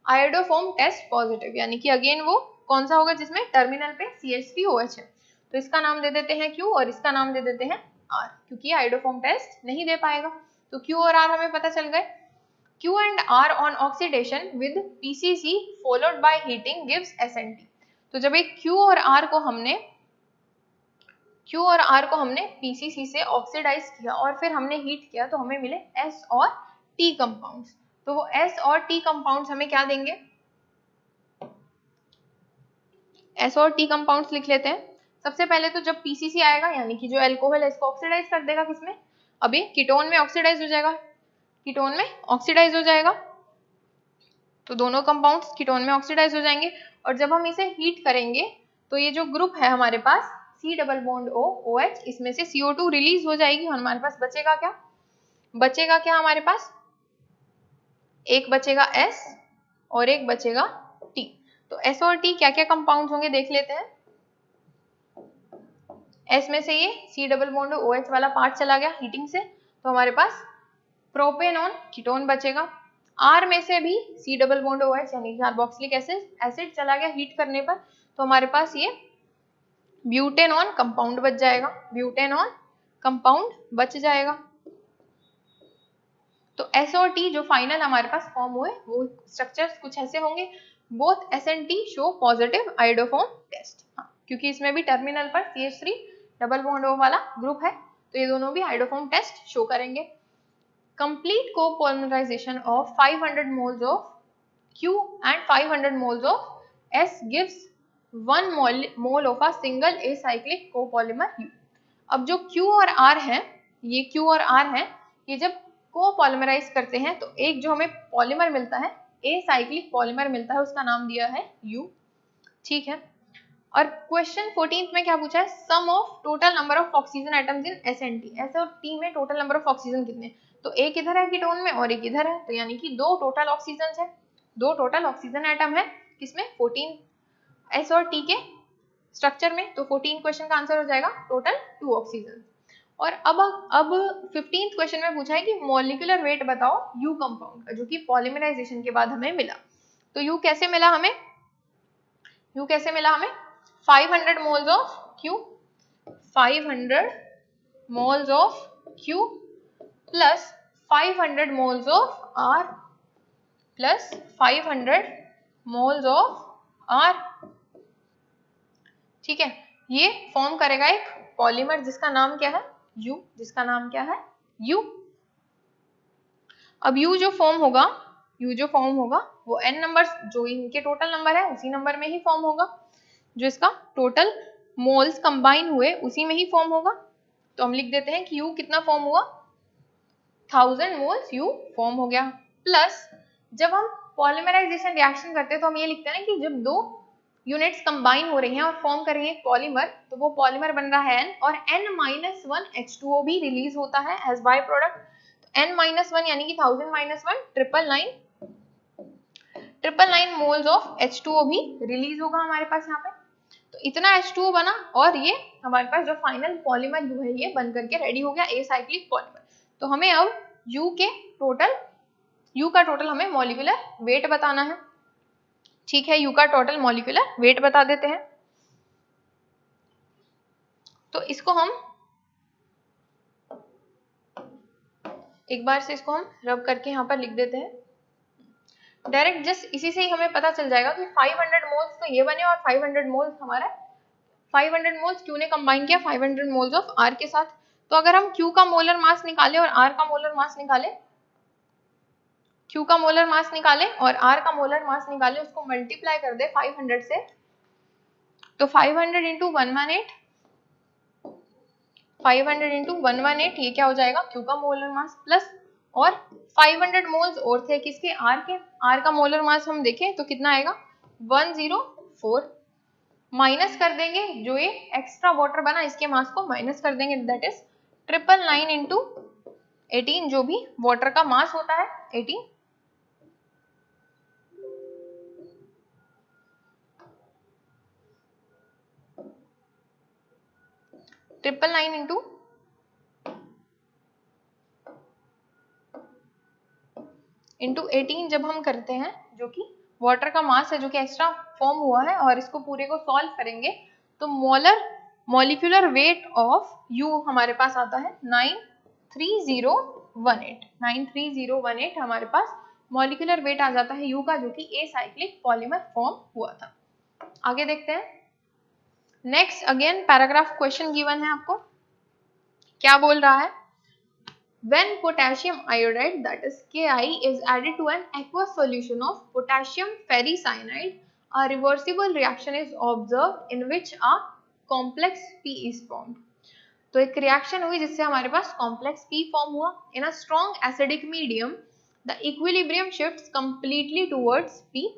आयोडोफोम टेस्ट पॉजिटिव, यानी कि अगेन वो कौन सा होगा जिसमें टर्मिनल पे CH3OH है, तो इसका नाम दे देते हैं Q और इसका नाम दे देते हैं R, क्योंकि आयोडोफोम टेस्ट नहीं दे पाएगा। तो Q और R हमें पता चल गए। Q and R on oxidation with PCC followed by heating gives SNT। तो जब एक Q और R को हमने PCC से ऑक्सीडाइज किया और फिर हमने हीट किया तो हमें मिले S और T कंपाउंड्स। तो वो S और T कंपाउंड्स हमें क्या देंगे, S और T कंपाउंड्स लिख लेते हैं। सबसे पहले तो जब PCC आएगा यानी कि जो एल्कोहल है इसको ऑक्सीडाइज कर देगा किसमें, अभी कीटोन में ऑक्सीडाइज हो जाएगा, कीटोन में ऑक्सीडाइज हो जाएगा, तो दोनों कंपाउंड्स कीटोन में ऑक्सीडाइज हो जाएंगे। और जब हम इसे हीट करेंगे तो ये जो ग्रुप है हमारे पास C double bond O OH, इसमें से CO2 रिलीज हो जाएगी और हमारे पास बचेगा क्या हमारे पास, एक बचेगा S और एक बचेगा T। तो S और T क्या क्या कंपाउंड होंगे देख लेते हैं। S में से ये C डबल बॉन्ड OH वाला पार्ट चला गया हीटिंग से, तो हमारे पास प्रोपेनॉन कीटोन बचेगा। R में से भी C डबल बॉन्ड OH यानी कार्बोक्सिलिक एसिड चला गया हीट करने पर, तो हमारे पास ये ब्यूटेनॉन कंपाउंड बच जाएगा, ब्यूटेनॉन कंपाउंड बच जाएगा। तो S और T जो फाइनल हमारे पास फॉर्म हुए वो स्ट्रक्चर्स कुछ ऐसे होंगे। Both S and T show positive iodoform test, क्योंकि इसमें भी टर्मिनल पर CH3 डबल बॉन्ड O वाला ग्रुप है, तो ये दोनों भी आयोडोफोम टेस्ट शो करेंगे। Complete copolymerization of 500 moles of Q and 500 moles of S gives 1 mole of a single acyclic copolymer U। अब जो Q और R है, ये Q और R है, ये जब कोपॉलीमराइज करते हैं तो एक जो हमें पॉलीमर मिलता है, एसाइक्लिक पॉलीमर मिलता है, उसका नाम दिया है U, ठीक है। और क्वेश्चन 14th में क्या पूछा है, sum of total number of oxygen atoms in S and T, S और T में टोटल नंबर ऑफ ऑक्सीजन कितने, तो एक इधर है कीटोन में और एक इधर है, तो यानी कि दो टोटल ऑक्सीजन एटम है किसमें, 14 S और T के स्ट्रक्चर में, तो 14 क्वेश्चन का आंसर हो जाएगा टोटल 2 ऑक्सीजन। और अब 15th क्वेश्चन में पूछा है कि मॉलिक्यूलर वेट बताओ U कंपाउंड का, जो कि पॉलीमराइजेशन के बाद हमें मिला। तो U कैसे मिला हमें, 500 moles of Q, 500 moles of Q plus 500 moles of R plus 500 moles of R, ठीक है। ये फॉर्म करेगा एक पॉलीमर जिसका नाम क्या है U, U। अब U जो फॉर्म होगा वो n नंबर्स जो इनके टोटल नंबर है उसी नंबर में ही फॉर्म होगा, जो इसका टोटल मोल्स कंबाइन हुए उसी में ही फॉर्म होगा। तो हम लिख देते हैं कि U कितना फॉर्म हुआ, 1000 मोल्स U फॉर्म हो गया। प्लस जब हम पॉलीमराइजेशन रिएक्शन करते हैं तो हम ये लिखते हैं कि जब दो यूनिट्स कंबाइन हो रही हैं और फॉर्म कर रही है पॉलीमर, तो वो पॉलीमर बन रहा है N, और N-1 H2O भी रिलीज होता है एज बाय प्रोडक्ट। तो N-1 यानी कि 1000 - 1 999 मोल्स ऑफ H2O भी रिलीज होगा हमारे पास यहाँ पे। तो इतना H2O बना और ये हमारे पास जो फाइनल पॉलीमर U है ये बन करके रेडी हो गया एसाइक्लिक पॉलीमर। तो हमें अब U का टोटल हमें मॉलिक्यूलर वेट बताना है, ठीक है। U का टोटल मॉलिक्यूलर वेट बता देते हैं। तो इसको हम एक बार से इसको हम रब करके यहाँ पर लिख देते हैं। डायरेक्ट जस्ट इसी से ही हमें पता चल जाएगा कि 500 मोल्स तो ये बने और 500 मोल्स हमारा 500 मोल्स Q ने कंबाइन किया 500 मोल्स ऑफ R के साथ। तो अगर हम Q का मोलर मास निकाले और R का मोलर मास निकाले, Q का मोलर मास निकाले और R का मोलर मास निकाले, उसको मल्टीप्लाई कर दे 500 से, तो 500 × 118 ये क्या हो जाएगा Q का मोलर मास, प्लस और 500 मोल्स और थे किसके, R का मोलर मास हम देखें तो कितना आएगा 104, माइनस कर देंगे जो ये एक्स्ट्रा वाटर बना इसके मास को माइनस कर देंगे, दैट इज 999 × 18 जो भी वाटर का मास होता है 18, ट्रिपल 9 × इंटू 18 जब हम करते हैं, जो कि वाटर का मास है जो कि एक्स्ट्रा फॉर्म हुआ है, और इसको पूरे को सॉल्व करेंगे तो मॉलिक्यूलर वेट ऑफ U हमारे पास आता है 93018 हमारे पास मॉलिक्यूलर वेट आ जाता है U का, जो कि एसाइक्लिक पॉलीमर फॉर्म हुआ था। आगे देखते हैं। Next again paragraph question given है आपको, क्या बोल रहा है? When potassium iodide, that is Ki, is added to an aqueous solution of potassium ferricyanide, a reversible reaction is observed in which a complex P is formed. तो एक reaction हुई जिससे हमारे पास कॉम्प्लेक्स P फॉर्म हुआ। In a strong acidic medium, the equilibrium shifts completely towards P.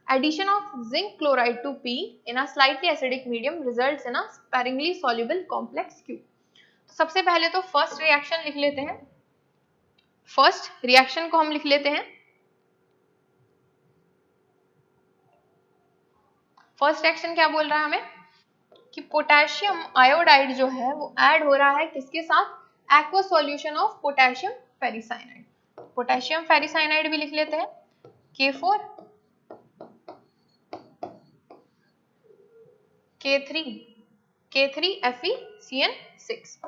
Addition of zinc chloride to P in a slightly acidic medium results in a sparingly soluble complex Q. सबसे पहले तो first reaction लिख लेते हैं। First reaction को हम लिख लेते हैं। फर्स्ट रिएक्शन क्या बोल रहा है हमें कि पोटेशियम आयोडाइड जो है वो ऐड हो रहा है किसके साथ? Aqueous solution of potassium ferricyanide. Potassium ferricyanide भी लिख लेते हैं K4 K3 FeCN6।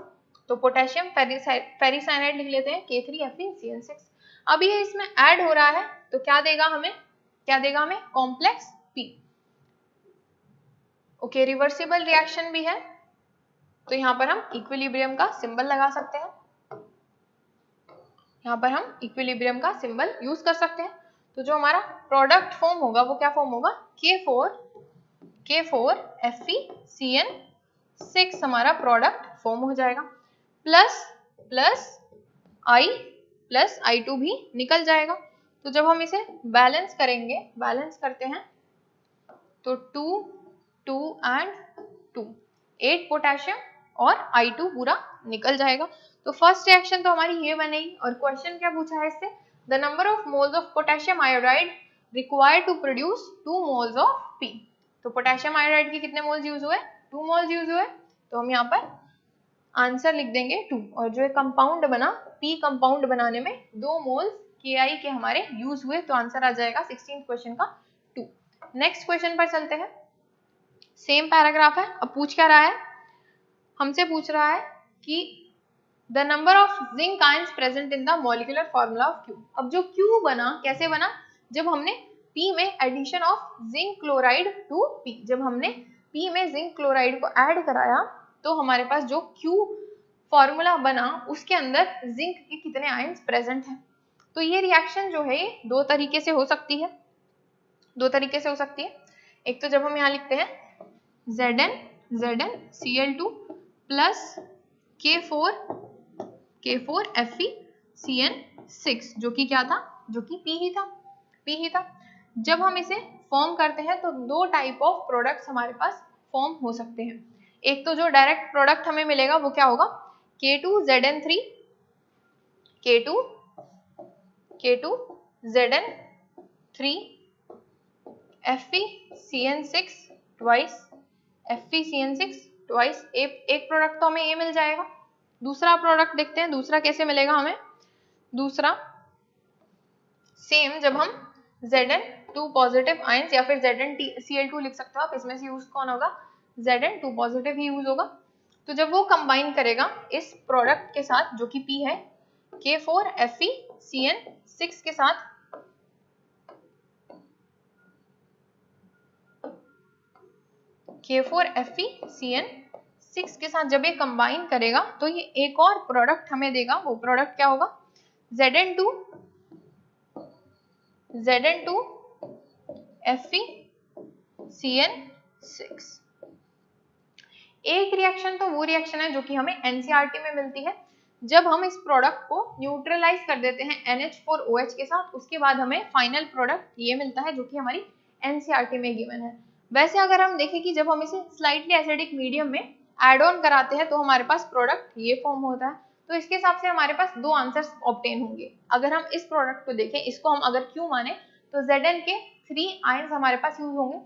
तो पोटेशियम फेरिसाइनाइड लिख लेते हैं K3 FeCN6। अब ये इसमें ऐड हो रहा है तो क्या देगा हमें? Complex P। Okay, reversible reaction भी है तो यहाँ पर हम इक्विलिब्रियम का सिंबल लगा सकते हैं। यहाँ पर हम इक्विलिब्रियम का सिंबल यूज कर सकते हैं। तो जो हमारा प्रोडक्ट फॉर्म होगा वो क्या फॉर्म होगा? K4 FeCN6 हमारा प्रोडक्ट फॉर्म हो जाएगा, प्लस I प्लस I2 भी निकल जाएगा। तो जब हम इसे बैलेंस करते हैं तो 2 एंड 2 8 पोटेशियम और I2 पूरा निकल जाएगा। तो फर्स्ट रिएक्शन तो हमारी ये बनेगी। और क्वेश्चन क्या पूछा है इससे? The number of moles of potassium iodide required to produce 2 moles of P। तो पोटेशियम आयोडाइड के कितने मोल्स यूज हुए? 2 मोल्स यूज हुए। तो हम यहाँ पर आंसर लिख देंगे 2। और जो कंपाउंड बना P कंपाउंड बनाने में 2 मोल्स Ki के हमारे यूज हुए, तो आंसर आ जाएगा 16th क्वेश्चन का 2। नेक्स्ट क्वेश्चन पर चलते हैं। सेम पैराग्राफ है। अब पूछ क्या रहा है? हमसे पूछ रहा है कि the number of zinc ions present in the molecular formula of Q। अब जो Q बना कैसे बना? जब हमने P में addition of zinc chloride to P, जब हमने P में जिंक क्लोराइड को ऐड कराया तो हमारे पास जो Q फॉर्मूला बना उसके अंदर जिंक के कितने आयंस प्रेजेंट हैं। तो ये रिएक्शन जो है ये दो तरीके से हो सकती है। एक तो जब हम यहाँ लिखते हैं ZnCl2 प्लस K4 FeCN6, जो कि क्या था? जो कि P ही था। जब हम इसे फॉर्म करते हैं तो दो टाइप ऑफ प्रोडक्ट्स हमारे पास फॉर्म हो सकते हैं। एक तो जो डायरेक्ट प्रोडक्ट हमें मिलेगा वो क्या होगा? K2ZN3 FeCN6 ट्वाइस एक प्रोडक्ट तो हमें ये मिल जाएगा। दूसरा प्रोडक्ट देखते हैं, दूसरा कैसे मिलेगा हमें? दूसरा सेम, जब हम Zn2 पॉजिटिव आयंस या फिर ZnCl2 लिख सकते हो आप, इसमें से यूज कौन होगा? Zn2 पॉजिटिव ही यूज होगा। तो जब वो कंबाइन करेगा इस प्रोडक्ट के साथ जो कि P है, K4 FeCN6 के साथ, जब ये कंबाइन करेगा तो ये एक और प्रोडक्ट हमें देगा। वो प्रोडक्ट क्या होगा? Zn2 FeCN6। एक रिएक्शन तो वो रिएक्शन है जो कि हमें एनसीईआरटी में मिलती है, जब हम इस प्रोडक्ट को न्यूट्रलाइज कर देते हैं NH4OH के साथ, उसके बाद हमें फाइनल प्रोडक्ट ये मिलता है जो कि हमारी एनसीईआरटी में गिवन है। वैसे अगर हम देखें कि जब हम इसे स्लाइटली एसिडिक मीडियम में एड ऑन कराते हैं तो हमारे पास प्रोडक्ट ये फॉर्म होता है। तो इसके हिसाब से हमारे पास दो आंसर्स ऑब्टेन होंगे। अगर हम इस प्रोडक्ट को देखें, इसको हम अगर Q माने तो Zn के 3 आयंस हमारे पास यूज होंगे।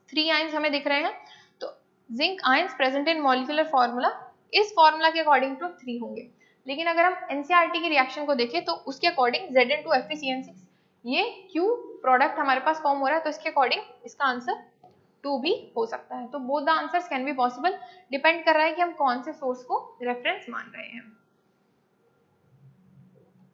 3 आयंस हमें दिख रहे हैं, तो zinc ions present in molecular formula इस फॉर्मूला के अकॉर्डिंग टू 3 होंगे। लेकिन अगर हम एनसीईआरटी की रिएक्शन को देखें तो उसके अकॉर्डिंग Zn2 FeCN6 ये Q प्रोडक्ट हमारे पास फॉर्म हो रहा है, तो इसके अकॉर्डिंग इसका आंसर 2 भी हो सकता है। तो both the answers can be possible, depend कर रहा है कि हम कौन से सोर्स को रेफरेंस मान रहे हैं।